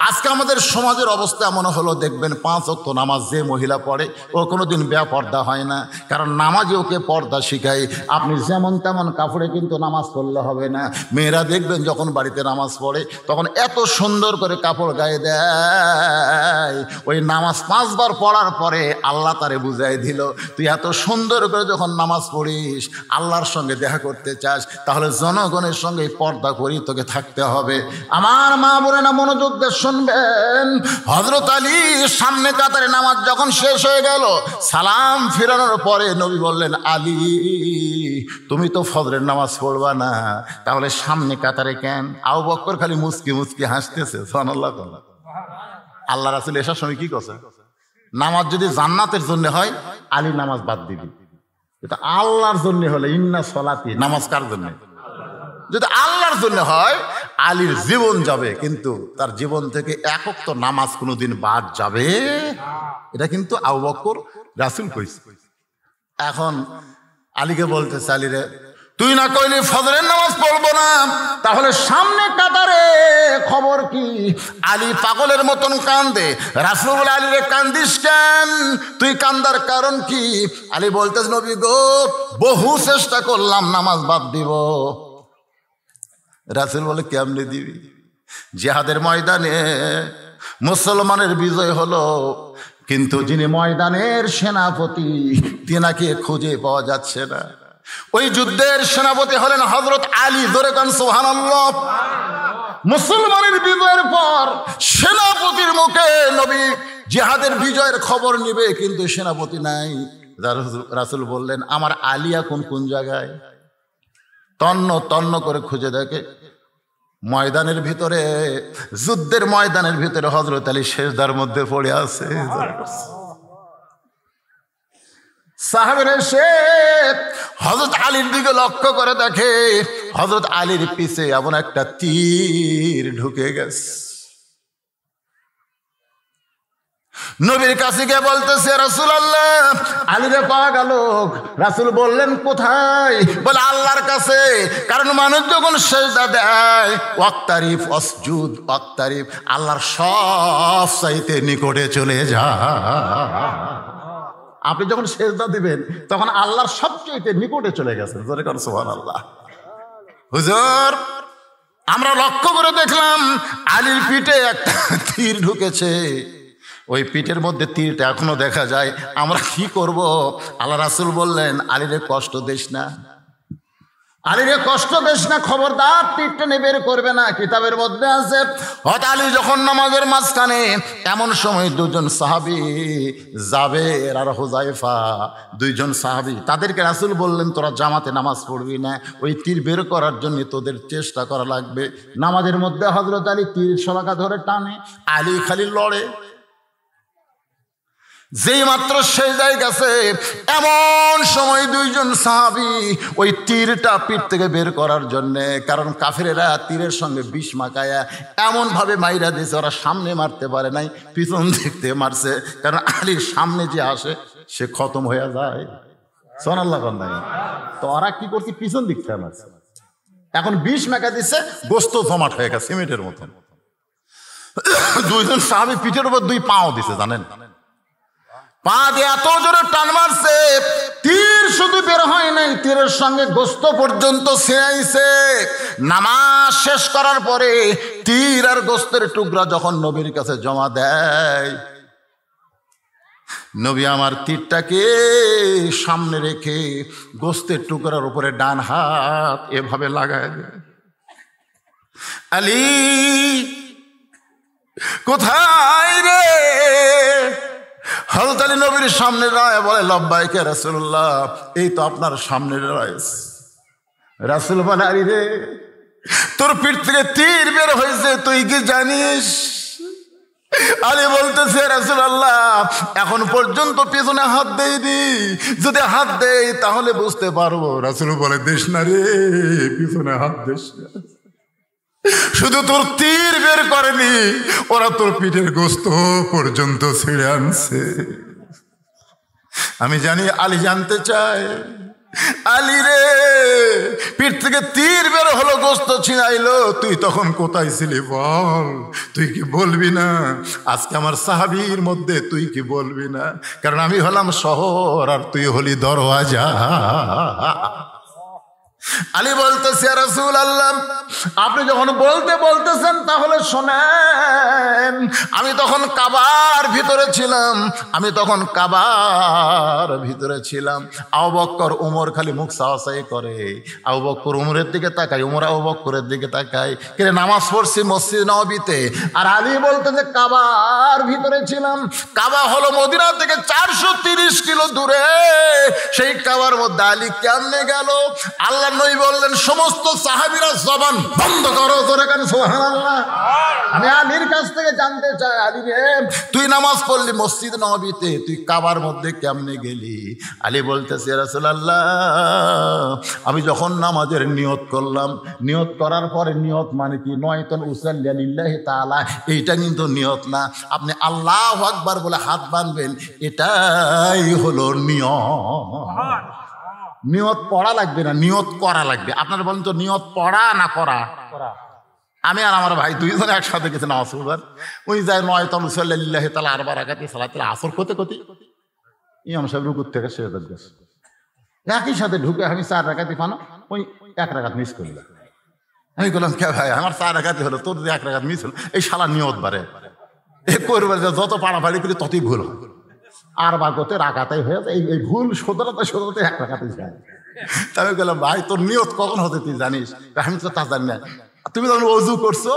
আজকে আমাদের সমাজের অবস্থা এমন হলো, দেখবেন 5 ওয়াক্ত নামাজ যে মহিলা পড়ে ও কোনোদিন বেপর্দা হয় না, কারণ নামাজে ওকে পর্দা শিখায়। আপনি যেমন তেমন কাপড়ে কিন্তু নামাজ পড়লে হবে না। মেয়েরা দেখবেন যখন বাড়িতে নামাজ পড়ে তখন এত সুন্দর করে কাপড় গায়ে দেয়, ওই নামাজ 5 বার পড়ার পরে আল্লাহ তারে বুঝাই দিল, তুই এত সুন্দর করে যখন নামাজ পড়িস, আল্লাহর সঙ্গে দেখা করতে চাস, তাহলে জনগণের সঙ্গে পর্দা করি তোকে থাকতে হবে। আমার মা বোনেরা মনোযোগ দিয়ে শুনবেন। হযরত আলী সামনে কাতারে নামাজ যখন শেষ হয়ে গেল, সালাম ফিরানোর পরে নবী বললেন, আলী তুমি তো ফজরের নামাজ পড়বা না, তাহলে সামনে কাতারে কেন? আবু বকর খালি মুচকি মুচকি হাসতেছে। সুবহানাল্লাহ। আল্লাহ রাসূল এসার সময় কি কথা, নামাজ যদি জান্নাতের জন্য হয় আলী নামাজ বাদ দিবি, এটা আল্লাহর জন্য হলে ইন্না সলাতি, নামাজ কার জন্য? যদি আল্লাহর জন্য হয় আলীর জীবন যাবে, কিন্তু তার জীবন থেকে 1 ওয়াক্ত নামাজ কোনোদিন বাদ যাবে, এটা কিন্তু আবু বকর রাসূল কইছে। এখন আলীকে বলতেছে, আলী রে তুই না কইলি ফজরের নামাজ পড়বো না, তাহলে সামনে কাতারে খবর কি? আলী পাগলের মতন কান্দে। রাসূল বলে, আলী রে কান্দিস কেন? তুই কান্দার কারণ কি? আলী বলতেছে, নবী গো বহু চেষ্টা করলাম নামাজ বাদ দিব। রাসূল বলে, কেমনে দিবি? জিহাদের ময়দানে মুসলমানের বিজয় হলো, কিন্তু যিনি ময়দানের সেনাপতি তিনাকে খুঁজে পাওয়া যাচ্ছে না। ওই যুদ্ধের সেনাপতি হলেন হযরত আলী। জোরে কান সুবহানাল্লাহ। মুসলমানের বিজয়ের পর সেনাপতির মুখে নবী জিহাদের বিজয়ের খবর নিবে, কিন্তু সেনাপতি নাই। রাসূল বললেন, আমার আলী এখন কোন জায়গায়? তন্ন তন্ন করে খুঁজে দেখে ময়দানের ভিতরে, যুদ্ধের ময়দানের ভিতরে হযরত আলী সেজদার মধ্যে পড়ে আছে। সাহাবীরা এসে হযরত আলীর দিকে লক্ষ্য করে দেখে হযরত আলীর পিছে এমন একটা তীর ঢুকে গেছে। নবীর কাছে গিয়ে বলতেছে, রাসূলুল্লাহ আলীরে পাওয়া গেল। রাসূল বললেন, কোথায়? বলে, আল্লাহর কাছে। কারণ মানুষ যখন সেজদা দেয়, ওয়াক্তারিফ ওয়াসজুদ ওয়াক্তারিফ, আল্লাহর সব চাইতে নিকটে চলে যায়। আপনি যখন সেজদা দিবেন তখন আল্লাহর সবচেয়ে নিকটে চলে গেছেন। জোরে কর সুবহানাল্লাহ। হুজুর, আমরা লক্ষ্য করে দেখলাম আলীর পিঠে একটা তীর ঢুকেছে, ওই পিঠের মধ্যে তীরটা এখনো দেখা যায়। আমরা কি করব? আল্লাহ রাসূল বললেন, আলীরে কষ্ট দিস না, আলীরে কষ্ট দিস না, খবরদার তীরটা নিয়ে বের করবে না। কিতাবের মধ্যে আছে হযরত আলী যখন নামাজের মাঝখানে, এমন সময় দুজন সাহাবী জাবের আর হুযায়ফা, দুইজন সাহাবী, তাদেরকে রাসূল বললেন, তোরা জামাতে নামাজ পড়বি না, ওই তীর বের করার জন্য তোদের চেষ্টা করা লাগবে। নামাজের মধ্যে হযরত আলী তীর শলাকা ধরে টানে, আলী খালি লড়ে। যেই মাত্র সেজদায় গেছে, এমন সময় দুইজন সাহাবী ওই তীরটা পিঠ থেকে বের করার জন্যে, কারণ কাফেরেরা তীরের সঙ্গে বিষ মাখায়া এমন ভাবে মাইরা দিয়েছে, ওরা সামনে মারতে পারে নাই, পিছন দিক থেকে মারছে। কারণ আলীর সামনে যে আসে সে খতম হয়ে যায়। সুবহানাল্লাহ। তো ওরা কি করছে? পিছন দিক থেকে মারছে। এখন বিষ মাখা দিচ্ছে, গোস্ত জমাট হয়ে গেছে সিমেন্টের মতন। দুইজন সাহাবী পিঠের উপর দুই পাও দিছে, জানেন? পা দিয়ে এত জোরে টান মারছে, তীর শুধু বের হয় নাই, তীরের সঙ্গে গোস্ত পর্যন্ত ছিঁড়াইছে। নামাজ শেষ করার পরে তীর আর গোস্তের টুকরা যখন নবীর কাছে জমা দেয়, নবী আমার তীরটাকে সামনে রেখে গোস্তের টুকরার উপরে ডান হাত এভাবে লাগায় দেয়। আলী কোথায় রে? হযরত আলী নবীর সামনে দাঁড়ায় বলে, লব্বাইক ইয়া রাসূলুল্লাহ, এই তো আপনার সামনে রয়েছে। রাসূল বলে, আলী রে, তোর পিঠ থেকে তীর বের হয়েছে, তুই কি জানিস? আলী বলতেছে, রাসূলুল্লাহ, এখন পর্যন্ত পিছনে হাত দেইনি, যদি হাত দেই তাহলে বুঝতে পারবো। রাসূল বলে, দিস না রে, পিছনে হাত দিস না, শুধু তোর তীর বের করেনি, ওরা তোর পিঠের গোস্ত পর্যন্ত ছিঁড়ে আনছে। আমি জানি আলী জানতে চায়, আলী রে, পিঠ থেকে তীর বের হলো, গোস্ত ছিঁড়াইলো, তুই তখন কোথায় ছিলি বল? তুই কি বলবি না? আজকে আমার সাহাবীর মধ্যে তুই কি বলবি না? কারণ আমি হলাম শহর আর তুই হলি দরওয়াজা। আলী বলতেছে, ইয়া রাসূলুল্লাহ, আপনি যখন বলতেছেন তাহলে শোনেন। আমি তখন কাবার ভিতরে ছিলাম, আবু বকর ওমর খালি মুখ সাওয়াসাই করে, আবু বকর ওমরের দিকে তাকায়, ওমর আবু বকরের দিকে তাকায়। কিন্তু নামাজ পড়ছি মসজিদ নববীতে, আর আলী বলতেছে কাবার ভিতরে ছিলাম। কাবা হলো মদিনা থেকে 430 কিলো দূরে, সেই কাবার মধ্যে আলী কেমনে গেল? আল্লাহ নবী বললেন, সমস্ত সাহাবীরা জবান বন্ধ করো, জোরে কান সুবহানাল্লাহ। আমি আলীর কাছ থেকে জানতে চাই, আলী রে, তুই নামাজ পড়লি মসজিদ নববীতে, তুই কাবার মধ্যে কেমনে গেলি? আলী বলতেছে, ইয়া রাসূলুল্লাহ, আমি যখন নামাজের নিয়ত করলাম, নিয়ত করার পরে, নিয়ত মানে কি? নয়তন উসাল্লি লিল্লাহি তাআলা, এইটা কিন্তু নিয়ত না। আপনি আল্লাহু আকবার বলে হাত বাঁধবেন, এটাই হলো নিয়ত। নিয়ত পড়া লাগবে না, নিয়ত করা লাগবে। আপনারা বলেন তো, নিয়ত পড়া না করা? আমি আর আমার ভাই দুইজনে একসাথে গেছে নামাজ পড়বার। ওই যায় নয়তন উসাল্লি লিল্লাহি তাআলা 4 রাকাতে সালাতুল আসর করতে ইমাম সাহেব রুকুর থেকে সেজদায় গেছে, একই সাথে ঢুকে আমি 4 রাকাতে পানো, ওই 1 রাকাত মিস করলাম। আমি বললাম, কে ভাই, আমার 4 রাকাতে হলো, তোর 1 রাকাত মিস হলো, এই শালা নিয়ত বারে এ করবার, যত পাড়াপাড়ি করি ততই ভুল হয়। আর বাগতে রাকাতাই হয়ে যায়, এই ভুল শোধরাতে 1 রাকাতে যায়। তাই আমি বললাম, ভাই তোর নিয়ত কখন হতে তুই জানিস? আমি তো তা জানি না। তুমি যখন অজু করছো,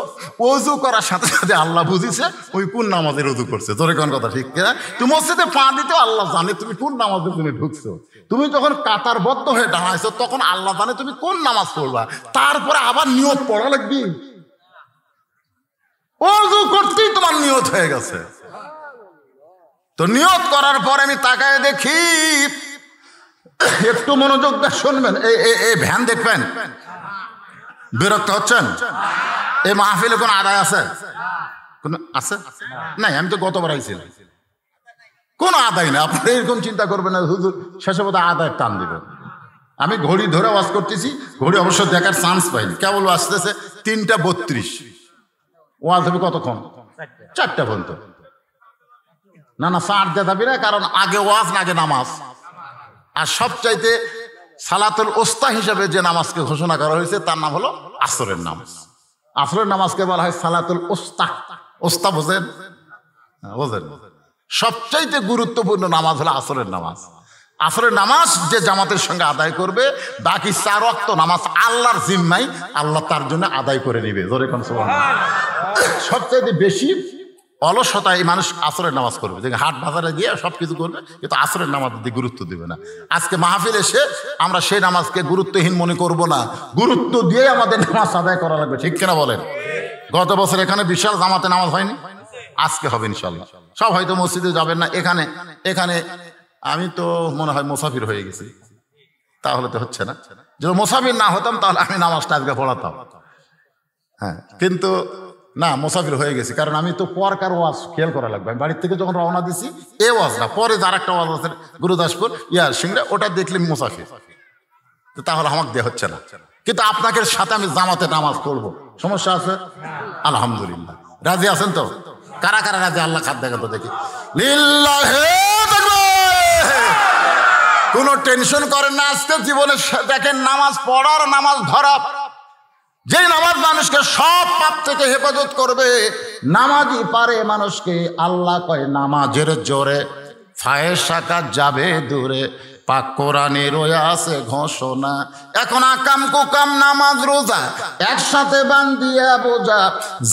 অজু করার সাথে সাথে আল্লাহ বুঝিছে ওই কোন নামাজের অজু করছে। তোরে কোন কথা ঠিক কিনা? তুমি মসজিদে পা দিতে আল্লাহ জানে তুমি কোন নামাজের জন্য ঢুকছো। তুমি যখন কাতারবদ্ধ হয়ে দাঁড়াইছো তখন আল্লাহ জানে তুমি কোন নামাজ পড়বা। তারপরে আবার নিয়ত পড়া লাগবে, অজু করতেই তোমার নিয়ত হয়ে গেছে। তো নিয়ত করার পর আমি তাকায় দেখি, একটু মনোযোগ দিয়ে শুনবেন, এই ভ্যান দেখবেন, বিরক্ত হচ্ছেন? এই মাহফিলে কোন আদায় আছে? কোন আছে? নাই, আমি তো গতবার আইছিলাম, কোন আদায় না। আপনারা এরকম চিন্তা করবেন না হুজুর শেষে বোধহয় আদায় টান দিবেন। আমি ঘড়ি ধরে ওয়াজ করতেছি, ঘড়ি অবশ্য দেখার চান্স পাইনি, কেবল আসতেছে 3:32। ওয়াজ হবে কতক্ষণ? 4টা পর্যন্ত। না না ছাড় দিয়ে যাবি না, কারণ আগে ওয়াজ না আগে নামাজ। আর সবচাইতে সালাতুল ওস্তা হিসেবে যে নামাজকে ঘোষণা করা হয়েছে তার নাম হলো আসরের নামাজ। আসরের নামাজকে বলা হয় সালাতুল ওস্তা। ওস্তা বোঝেন? বোঝেন? সবচাইতে গুরুত্বপূর্ণ নামাজ হলো আসরের নামাজ। আসরের নামাজ যে জামাতের সঙ্গে আদায় করবে, বাকি 4 ওয়াক্ত নামাজ আল্লাহর জিম্মায়, আল্লাহ তার জন্য আদায় করে নিবে। জোরে কোন সুবহানাল্লাহ। সবচাইতে বেশি অলসতায় মানুষ আসরের নামাজ করবে, যে হাট বাজারে গিয়ে সবকিছু করবে, কিন্তু আসরের নামাজ দিয়ে গুরুত্ব দিবে না। আজকে মাহফিল এসে আমরা সেই নামাজকে গুরুত্বহীন মনে করব না, গুরুত্ব দিয়ে আমাদের নামাজ আদায় করা লাগবে। ঠিক কিনা বলেন? গত বছর এখানে বিশাল জামাতে নামাজ হয়নি, আজকে হবে ইনশাল্লাহ। সব হয়তো মসজিদে যাবেন না, এখানে আমি তো মনে হয় মুসাফির হয়ে গেছি, তাহলে তো হচ্ছে না। যদি মুসাফির না হতাম তাহলে আমি নামাজটা আজকে পড়াতাম। হ্যাঁ, কিন্তু না, মুসাফির হয়ে গেছি, কারণ আমি তো পরকার ওয়াজ খেয়াল করা লাগবে। আমি বাড়ির থেকে যখন রওনা দিছি এ ওয়াজ না, পরে যার একটা ওয়াজ আছে গুরুদাসপুর সিংড়া, ওটা দেখলে মুসাফির, তো তাহলে আমাকে দেওয়া হচ্ছে না। কিন্তু আপনাকে সাথে আমি জামাতে নামাজ পড়বো, সমস্যা আছে? আলহামদুলিল্লাহ। রাজি আছেন তো? কারা কারা রাজি? আল্লাহ খাদ দেখা তো দেখি। লিল্লাহে কোনো টেনশন করেন না। আজকে জীবনে দেখেন নামাজ পড়ার, নামাজ ধরা, যে নামাজ মানুষকে সব পাপ থেকে হেফাজত করবে, নামাজই পারে মানুষকে। আল্লাহ কয় নামাজের জোরে ফায়েশা কাজ যাবে দূরে, পাক কোরআনে রয়ে আছে ঘোষণা। এখন আকাম কুকাম নামাজ রোজা একসাথে বান্ধিয়া বোঝা,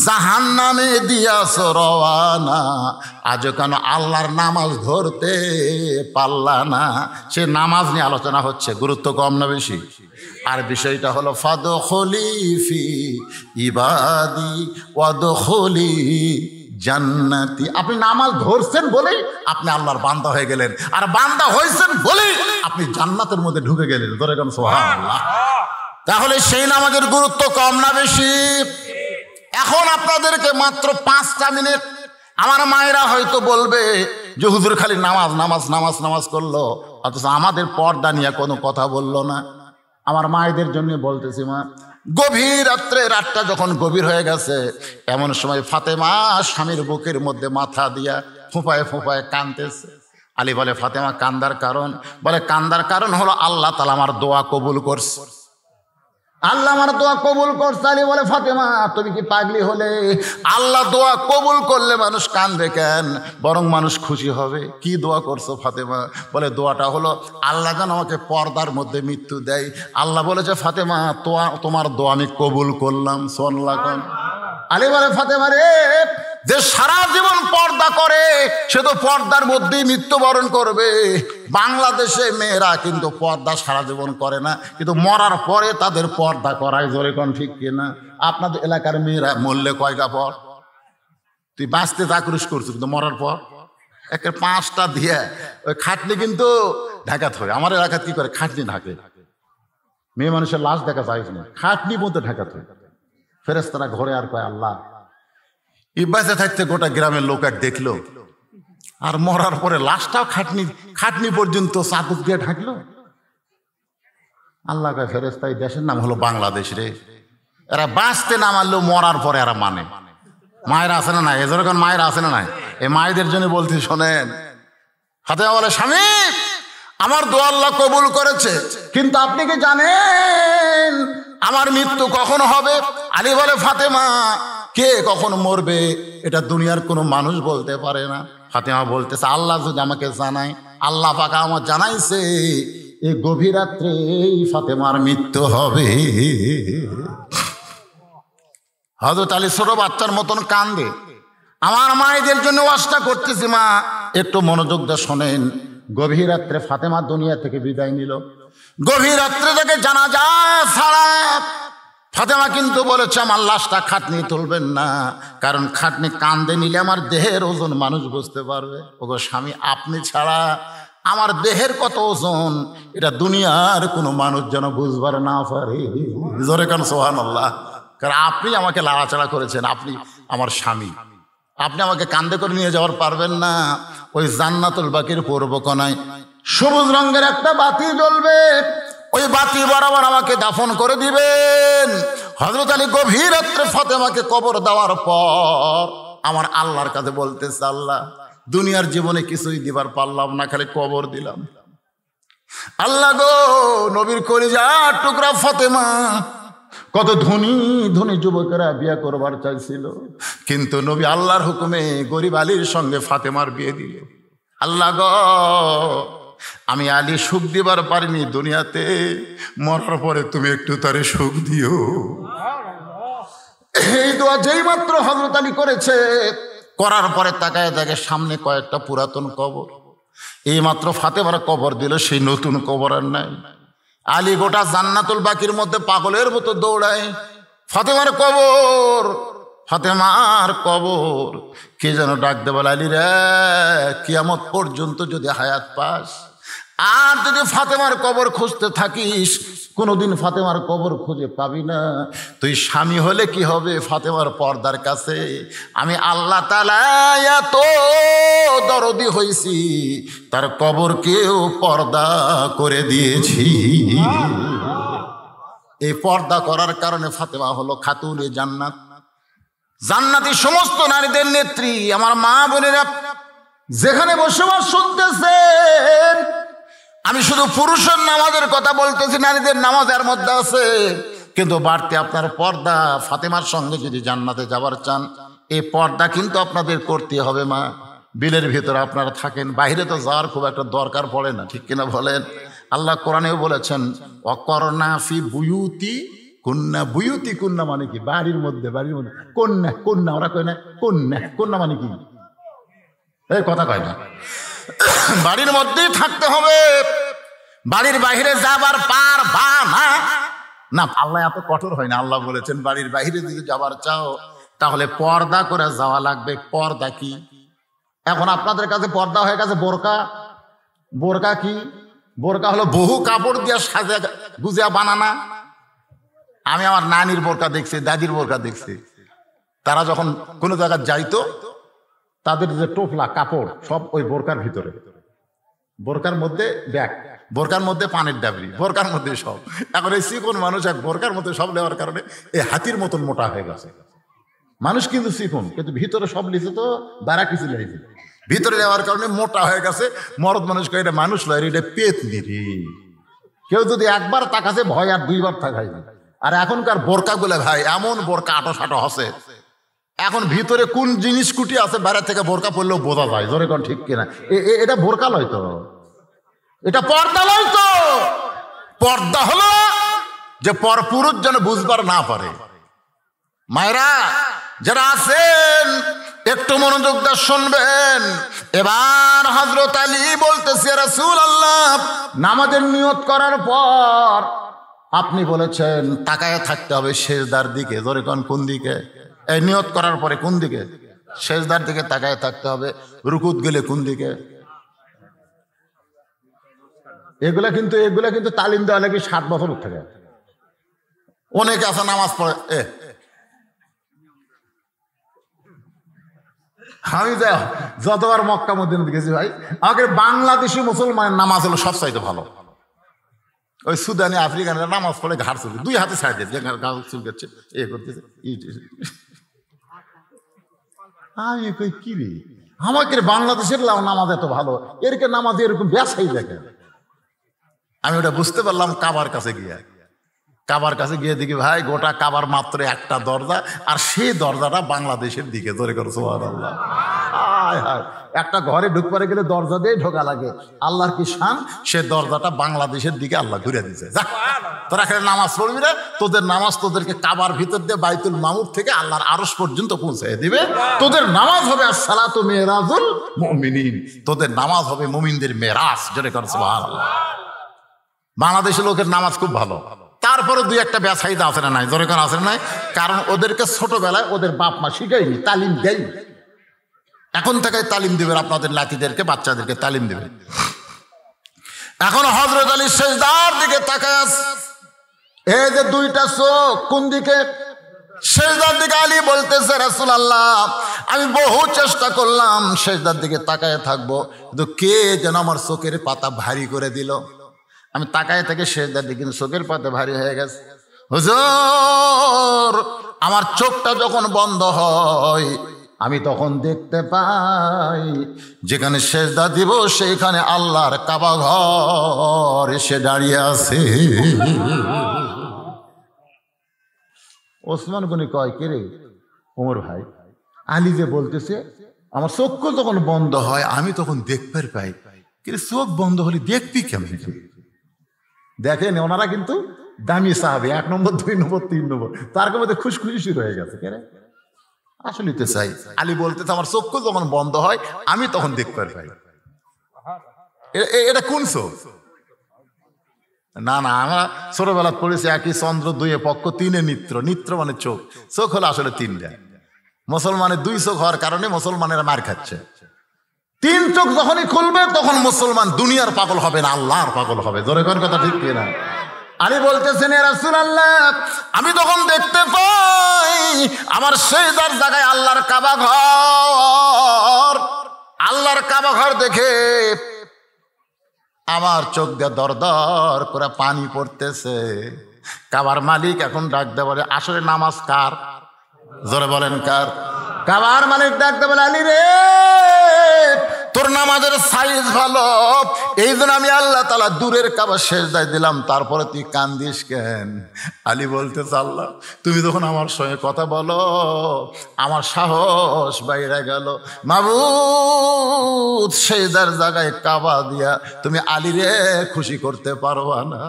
জাহান্নামে দিয়াছ রওয়ানা। আজ কেন আল্লাহর নামাজ ধরতে পারলা না? সে নামাজ নিয়ে আলোচনা হচ্ছে, গুরুত্ব কম না বেশি? আর বিষয়টা হলো ফাদখুলি ফি ইবাদি ওয়াদখুলি জান্নাতি। আপনি নামাজ ধরছেন বলেই আপনি আল্লাহর বান্দা হয়ে গেলেন, আর বান্দা হয়েছেন বলেই আপনি জান্নাতের মধ্যে ঢুকে গেলেন। ধরে কেন সুবহানাল্লাহ। তাহলে সেই নামাজের গুরুত্ব কম না বেশি? এখন আপনাদেরকে মাত্র 5টা মিনিট, আমার মায়েরা হয়তো বলবে যে হুজুর খালি নামাজ নামাজ নামাজ নামাজ করলো, অথচ আমাদের পর্দা নিয়ে কোনো কথা বললো না। আমার মায়েদের জন্য বলতেছি, মা, গভীর রাত্রে, রাতটা যখন গভীর হয়ে গেছে, এমন সময় ফাতেমা স্বামীর বুকের মধ্যে মাথা দিয়া ফুঁপায় ফুঁপায় কাঁদতেছে। আলী বলে, ফাতেমা কান্দার কারণ? বলে, কান্দার কারণ হলো আল্লাহ তাআলা আমার দোয়া কবুল করছে। আল্লাহ আমার দোয়া কবুল করছে। আলী বলে, ফাতেমা তুমি কি পাগলি হলে? আল্লাহ দোয়া কবুল করলে মানুষ কাঁদবে কেন? বরং মানুষ খুশি হবে। কি দোয়া করছো ফাতেমা? বলে, দোয়াটা হলো আল্লাহ যেন আমাকে পর্দার মধ্যে মৃত্যু দেয়। আল্লাহ বলেছে, ফাতেমা তোমার দোয়া আমি কবুল করলাম। সোনলাকন। আলী বলে, ফাতেমা রে, যে সারা জীবন পর্দা করে সে তো পর্দার মধ্যেই মৃত্যুবরণ করবে। বাংলাদেশে মেয়েরা কিন্তু পর্দা সারা জীবন করে না, কিন্তু মরার পরে তাদের পর্দা করাই। জোরে কোন ঠিক কিনা? আপনাদের এলাকার মেয়েরা মরলে কয়টা পর? তুই বাঁচতে চাকরিশ করছিস, কিন্তু মরার পর একের 5টা দিয়ে ওই খাটনি কিন্তু ঢাকাতে হয়। আমার এলাকায় কি করে? খাটনি ঢাকে। মেয়ে মানুষের লাশ দেখা যায় না, খাটনি মধ্যে ঢাকাতে হয়। ফেরেশতারা ঘরে আর কয়, আল্লাহ ইবাসে থাকতে গোটা গ্রামের লোক এক দেখলো, আর মরার পরে লাশটাও খাটনি পর্যন্ত চাদর দিয়ে ঢাকলো। আল্লাহ কয়, ফেরেশতা, এই দেশের নাম হলো বাংলাদেশ রে। এরা বাঁচতে না মারলেও মরার পরে এরা মানে। মায়েরা আছে না নাই? এজন্য মায়েরা আছে না নাই? এই মায়েদের জন্য বলছি, শোনেন। ফাতেমা বলে, স্বামী আমার দোয়া আল্লাহ কবুল করেছে, কিন্তু আপনি কি জানেন আমার মৃত্যু কখন হবে? আলী বলে, ফাতেমা কে কখন মরবে এটা দুনিয়ার কোনো মানুষ বলতে পারে না। ফাতেমা বলতেছে, আল্লাহ যদি আমাকে জানায়, আল্লাহ পাক আমার জানাইছে এই গভীর রাত্রে ফাতেমার মৃত্যু হবে। হযরত আলী ছোট বাচ্চার মতন কান্দে। আমার মায়েদের জন্য ওয়াজটা করতেছি, মা একটু মনোযোগ দিয়ে শোনেন। গভীর রাত্রে ফাতেমা দুনিয়া থেকে বিদায় নিল। গভীর রাত্রে তাকে জানাজা ছাড়া ফাতেমা কিন্তু বলেছে, আমার লাশটা খাটনি তুলবেন না, কারণ খাটনি কান্দে নিলে আমার দেহের ওজন মানুষ বুঝতে পারবে। ওগো স্বামী, আপনি ছাড়া আমার দেহের কত ওজন এটা দুনিয়ার কোনো মানুষ যেন বুঝবার না পারে। জোরে কান সুবহানাল্লাহ। কারণ আপনি আমাকে লাড়াচাড়া করেছেন, আপনি আমার স্বামী, আপনি আমাকে কান্দে করে নিয়ে যাওয়ার পারবেন না। ওই জান্নাতুল বাকির পূর্ব কোণায় সবুজ রঙের একটা বাতি জ্বলবে, ওই বাতি বরাবর আমাকে দাফন করে দিবেন। হযরত আলী গভীর রাত্রে ফাতেমাকে কবর দেওয়ার পর আমার আল্লাহর কাছে বলতেছে, আল্লাহ দুনিয়ার জীবনে কিছুই দিবার পারলাম না, খালি কবর দিলাম। আল্লাহ গো, নবীর কলিজার টুকরা ফাতেমা, কত ধনী ধনী যুবকেরা বিয়ে করবার চাইছিল, কিন্তু নবী আল্লাহর হুকুমে গরিব আলীর সঙ্গে ফাতেমার বিয়ে দিল। আল্লাহ গো, আমি আলী সুখ দিবার পারিনি দুনিয়াতে, মরার পরে তুমি একটু তারে সুখ দিও। এই দোয়া যেই মাত্র হযরত আলী করেছে, করার পরে তাকায় দেখে সামনে কয়েকটা পুরাতন কবর। এই মাত্র ফাতেমার কবর দিল, সেই নতুন কবর আর নাই। আলী গোটা জান্নাতুল বাকির মধ্যে পাগলের মতো দৌড়ায়, ফাতেমার কবর, ফাতেমার কবর। কে যেন ডাক দে, বলে আলী রে, কিয়ামত পর্যন্ত যদি হায়াত পাস আর যদি ফাতেমার কবর খুঁজতে থাকিস, কোনোদিন ফাতেমার কবর খুঁজে পাবি না। তুই স্বামী হলে কি হবে, ফাতেমার পর্দার কাছে আমি আল্লাহ তাআলা এত দরদি হইছি, তার কবরকেও পর্দা করে দিয়েছি। এই পর্দা করার কারণে ফাতেমা হলো খাতুনে জান্নাত, জান্নাতি সমস্ত নারীদের নেত্রী। আমার মা বোনেরা যেখানে বসবাস শুনতেছেন, আমি শুধু পুরুষের নামাজের কথা বলতেছি, নারীদের নামাজ এর মধ্যে আছে, কিন্তু বাড়তি আপনার পর্দা। ফাতেমার সঙ্গে যদি জান্নাতে যাবার চান, এই পর্দা কিন্তু আপনাদের করতে হবে। মা, বিলের ভিতরে আপনারা থাকেন, বাইরে তো যাওয়ার খুব একটা দরকার পড়ে না, ঠিক কিনা বলেন? আল্লাহ কোরআনেও বলেছেন, অকরনা ফি বুয়ুতি কন্যা। বুয়ুতি কন্যা মানে কি? বাড়ির মধ্যে, বাড়ির মধ্যে। কন্যা, কন্যা ওরা কয় না, কন্যা, কন্যা মানে কি? এই কথা কয় না, বাড়ির মধ্যেই থাকতে হবে, বাড়ির বাইরে যাবার পারবা না। না, আল্লাহ এত কঠোর হয় না। আল্লাহ বলেছেন বাড়ির বাইরে যদি যাবার চাও তাহলে পর্দা করে যাওয়া লাগবে। পর্দা কি? এখন আপনাদের কাছে পর্দা হয়ে গেছে বোরকা। বোরকা কি? বোরকা হলো বহু কাপড় দিয়ে সাজা গুজিয়া বানানা। আমি আমার নানির বোরকা দেখছি, দাদির বোরকা দেখছি, তারা যখন কোনো জায়গায় যাইতো, তাদের যে টোপলা কাপড় সব ওই বোরকার ভিতরে, বোরকার মধ্যে ব্যাগ, বোরকার মধ্যে পানির ডাবরি, বোরকার মধ্যে সব। এখন এই চিকন মানুষ এক বোরকার মধ্যে সব নেওয়ার কারণে এই হাতির মতন মোটা হয়ে গেছে। মানুষ কিন্তু চিকন, কিন্তু ভিতরে সব লিখে তো দ্বারা কিছু লেগেছে, ভিতরে নেওয়ার কারণে মোটা হয়ে গেছে। মরদ মানুষকে এটা মানুষ লয়, এটা পেতনি রে। কেউ যদি একবার তাকাছে ভয় আর দুইবার তাকাই। আর এখনকার বোরকা গুলো ভাই এমন বোরকা আটো সাটো হসে, এখন ভিতরে কোন জিনিস কুটি আছে বাইরে থেকে বোরকা পড়লেও বোঝা যায়। জোরে কোন ঠিক কিনা? এটা বোরকা লয় তো, এটা পর্দা লয় তো। পর্দা হলো যে পরপুরুষ যেন বুঝবার না পারে। মায়েরা যারা আছেন একটু মনোযোগ দিয়ে শুনবেন। এবার হযরত আলী বলতেছে, রাসূলুল্লাহ, নামাজের নিয়ত করার পর আপনি বলেছেন তাকায় থাকতে হবে সেজদার দিকে। জোরে কোন, কোন দিকে? এই নিয়ত করার পরে কোন দিকে? সেজদার দিকে তাকায় থাকতে হবে। রুকুত গেলে কোন দিকে? এগুলা কিন্তু তালিম দেওয়া লাগে 7 বছর থেকে। অনেকে আছে নামাজ পড়ে, আমি যতবার মক্কা মদিনাতে গেছি ভাই, আমাকে বাংলাদেশি মুসলমানের নামাজ হলো সবচাইতে ভালো। ওই সুদানি আফ্রিকানরা নামাজ পড়ে ঘাড় চুলকে, 2 হাতে ছাড় দিয়ে ঘাড় চুলকাচ্ছে, এ করতেছে। আমি কই কি রে, আমাকে বাংলাদেশের নামাজ এত ভালো, এরকে নামাজ এরকম ব্যাসাই দেখে। আমি ওটা বুঝতে পারলাম কাবার কাছে গিয়ে। কাবার কাছে গিয়ে দেখি ভাই গোটা কাবার মাত্র একটা দরজা, আর সেই দরজাটা বাংলাদেশের দিকে। ধরে করো সুবহানাল্লাহ। একটা ঘরে ঢুকপারে গেলে দরজা দিয়ে ঢোকা লাগে। আল্লাহর কি শান, সে দরজাটা বাংলাদেশের দিকে আল্লাহ ঘুরে দিয়েছে। তোরা এখানে নামাজ পড়বি না, তোদের নামাজ তোদেরকে কাবার ভিতর দিয়ে বাইতুল মামুর থেকে আল্লাহর আরশ পর্যন্ত পৌঁছে দিবে। তোদের নামাজ হবে আসসালাতু মিরাজুল মুমিনিন, তোদের নামাজ হবে মুমিনদের মেরাজ। জোরে করো সুবহানাল্লাহ। বাংলাদেশের লোকের নামাজ খুব ভালো, তারপরে 2-1টা বেসাইদা আছে না নাই? জোরে কোন আছে না নাই? কারণ ওদেরকে ছোটবেলায় ওদের বাপ মা শিখায়নি, তালিম দেয়নি। এখন থেকে তালিম দিবেন আপনাদের নাতিদেরকে, বাচ্চাদেরকে তালিম দিবেন। এখন হযরত আলী সেজদার দিকে তাকায় আছে। এই যে 2টা চোখ কোন দিকে? সেজদার দিকে। আলী বলতেছে, রাসূলুল্লাহ, আমি বহু চেষ্টা করলাম সেজদার দিকে তাকায় থাকবো, কিন্তু কে যেন আমার চোখের পাতা ভারী করে দিল। আমি তাকায় থেকে সেজদার দিকে, কিন্তু চোখের পাতা ভারী হয়ে গেছে। হুজুর, আমার চোখটা যখন বন্ধ হয় আমি তখন দেখতে পাই যেখানে সেজদা দিব সেইখানে আল্লাহর কাবা ঘর এসে দাঁড়িয়ে আছে। ওসমান গনি কয়, কে রে ওমর ভাই, আলী যে বলতেছে আমার চক্ষু যখন বন্ধ হয় আমি তখন দেখতে পাই, কিন্তু চোখ বন্ধ হলে দেখবি কেমন? দেখেন ওনারা কিন্তু দামি সাহাবী, 1 নম্বর 2 নম্বর 3 নম্বর, তার মধ্যে খুশখুশি শুরু হয়ে গেছে। কেন আসলে তো চাই, আলী বলতেছে আমার চক্ষু যখন বন্ধ হয় আমি তখন দেখতে পাই। এটা কোন চোখ? না না, আমরা ছোটবেলা পড়েছি একই চন্দ্র 2 পক্ষ 3 নিত্র, নিত্র মানে চোখ, চোখ হলো আসলে 3টা। মুসলমানের 2 চোখ হওয়ার কারণে মুসলমানেরা মার খাচ্ছে। 3 চোখ যখনই খুলবে তখন মুসলমান দুনিয়ার পাগল হবে না, আল্লাহর পাগল হবে। জোরে কর কথা, ঠিক কিনা? আলী বলতেছেন, ইয়া রাসূলুল্লাহ, আমি তখন দেখতে পাই আমার সেজদার জায়গায় আল্লাহর কাবা ঘর। আল্লাহর কাবা ঘর দেখে আমার চোখ দিয়ে দর দর করে পানি পড়তেছে। কাবার মালিক এখন ডাক দেয় বলে, আসলে নামাজ কার? জোরে বলেন কার? কাবার মালিক ডাক দেয় বলে, আলী রে, তোর নামাজের সাইজ ভালো, এই জন্য আমি আল্লাহ তাআলা দূরের কাবা সেজদায় দিলাম, তারপরে তুই কান্দিস কেন? আলী বলতেছে, আল্লাহ তুমি যখন আমার সঙ্গে কথা বলো আমার সাহস বাইরে গেল। মাবুদ, সেজদার জায়গায় কাবা দিয়া তুমি আলী রে খুশি করতে পারবা না?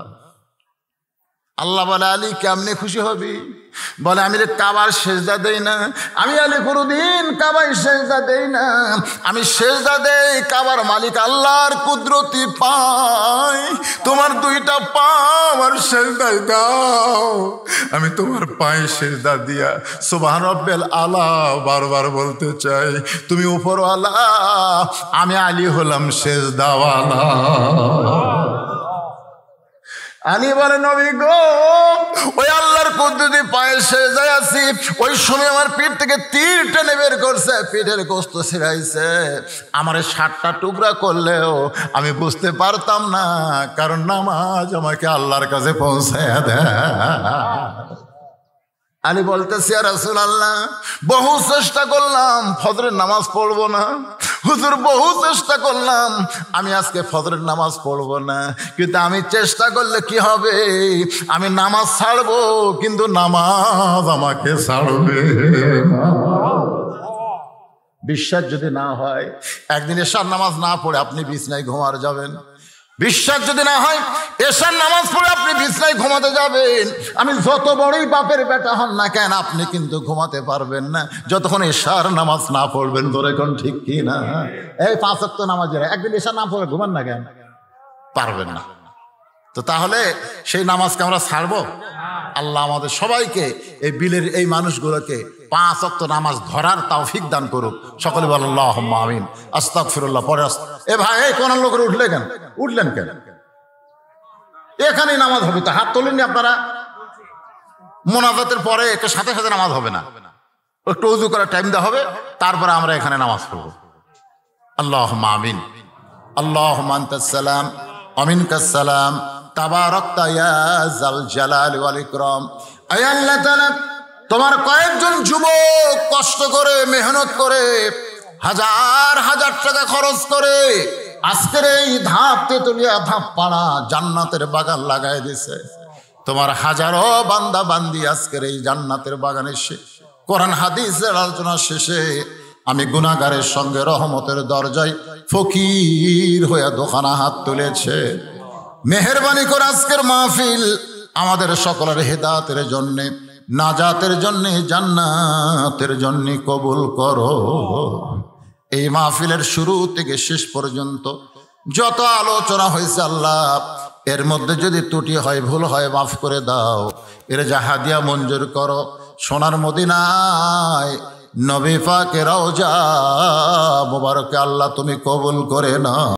আল্লাহ বলে, আলী কেমনে খুশি হবি? বলে, আমি রে কাবার সেজদা দেই না, আমি আলী কোনদিন কাবায় সেজদা দেই না, আমি সেজদা দেই কাবার মালিক আল্লাহর কুদরতি পায়। তোমার 2টা পা আমার সেজদায় দাও, আমি তোমার পায়ে সেজদা দিয়া সুবহান রাব্বিল আলা বারবার বলতে চাই। তুমি উপরওয়ালা, আমি আলী হলাম সেজদাওয়ালা। আলী বলে, নবী গো, ওই আল্লাহর কুদরতি পায়ে সেজদায় আছি, ওই সময় আমার পিঠ থেকে তীর টেনে বের করছে, পিঠের গোশত ছিঁড়াইছে। আমার 7টা টুকরা করলেও আমি বুঝতে পারতাম না, কারণ নামাজ আমাকে আল্লাহর কাছে পৌঁছায় দেয়। আলী বলতেছে, ইয়া রাসূলুল্লাহ, বহু চেষ্টা করলাম ফজরের নামাজ পড়বো না, হুজুর বহু চেষ্টা করলাম আমি আজকে ফজরের নামাজ পড়বো না, কিন্তু আমি চেষ্টা করলে কি হবে? আমি নামাজ ছাড়বো, কিন্তু নামাজ আমাকে ছাড়বে না। বিশ্বাস যদি না হয়, একদিন এশার নামাজ না পড়ে আপনি বিছনায় ঘুমার যাবেন। বিশ্বাস যদি না হয়, এশার নামাজ পড়ে আপনি বিছনায় ঘুমাতে যাবেন, আমি যত বড়ই বাপের বেটা হন না কেন, আপনি কিন্তু ঘুমাতে পারবেন না যতক্ষণ এশার নামাজ না পড়বেন। ধরে কোন ঠিক কি না? এই 5 ওয়াক্ত নামাজের একদিন এশার না পড়ে ঘুমান না কেন? পারবেন না। তো তাহলে সেই নামাজকে আমরা ছাড়বো? আল্লাহ আমাদের সবাইকে, এই বিলের এই মানুষগুলোকে 5 ওয়াক্ত নামাজ ধরার তৌফিক দান করুক। সকলে বলেন আল্লাহুম্মা আমিন। আস্তাগফিরুল্লাহ। পরে এ ভাই, এই কোন লোকের উঠলে কেন? উঠলেন কেন? এখানেই নামাজ হবে তো, হাত তোলেননি আপনারা? মোনাজাতের পরে একটু সাথে সাথে নামাজ হবে না, একটু ওযু করার টাইম দেওয়া হবে, তারপরে আমরা এখানে নামাজ পড়ব। আল্লাহুম্মা আমিন। আল্লাহুম্মা আনতাস সালাম ওয়া মিনকাস সালাম, তাবারাকতা ইয়া যাল জালালি ওয়াল ইকরাম। আয় আল্লাহ তাআলা, তোমার কয়েকজন যুবক কষ্ট করে মেহনত করে হাজার হাজার টাকা খরচ করে আজকের এই ধাপ তেতুলিয়া ধাপ পাড়া জান্নাতের বাগান লাগাই দিয়েছে। তোমার হাজারো বান্দা বান্দি আজকের এই জান্নাতের বাগানে কোরআন হাদিসের আলোচনা শেষে আমি গুনাহগারের সঙ্গে রহমতের দরজায় ফকির হয়ে দোকানা হাত তুলেছে। মেহেরবানি করে আজকের মাহফিল আমাদের সকলের হেদায়েতের জন্য, নাজাতের জন্য, জান্নাতের জন্য কবুল করো। এই মাহফিলের শুরু থেকে শেষ পর্যন্ত যত আলোচনা হয়েছে আল্লাহ, এর মধ্যে যদি ত্রুটি হয়, ভুল হয়, মাফ করে দাও। এর যা হাদিয়া মঞ্জুর করো। সোনার মদিনায় নবী পাকের রওজা মোবারকে আল্লাহ তুমি কবুল করে নাও।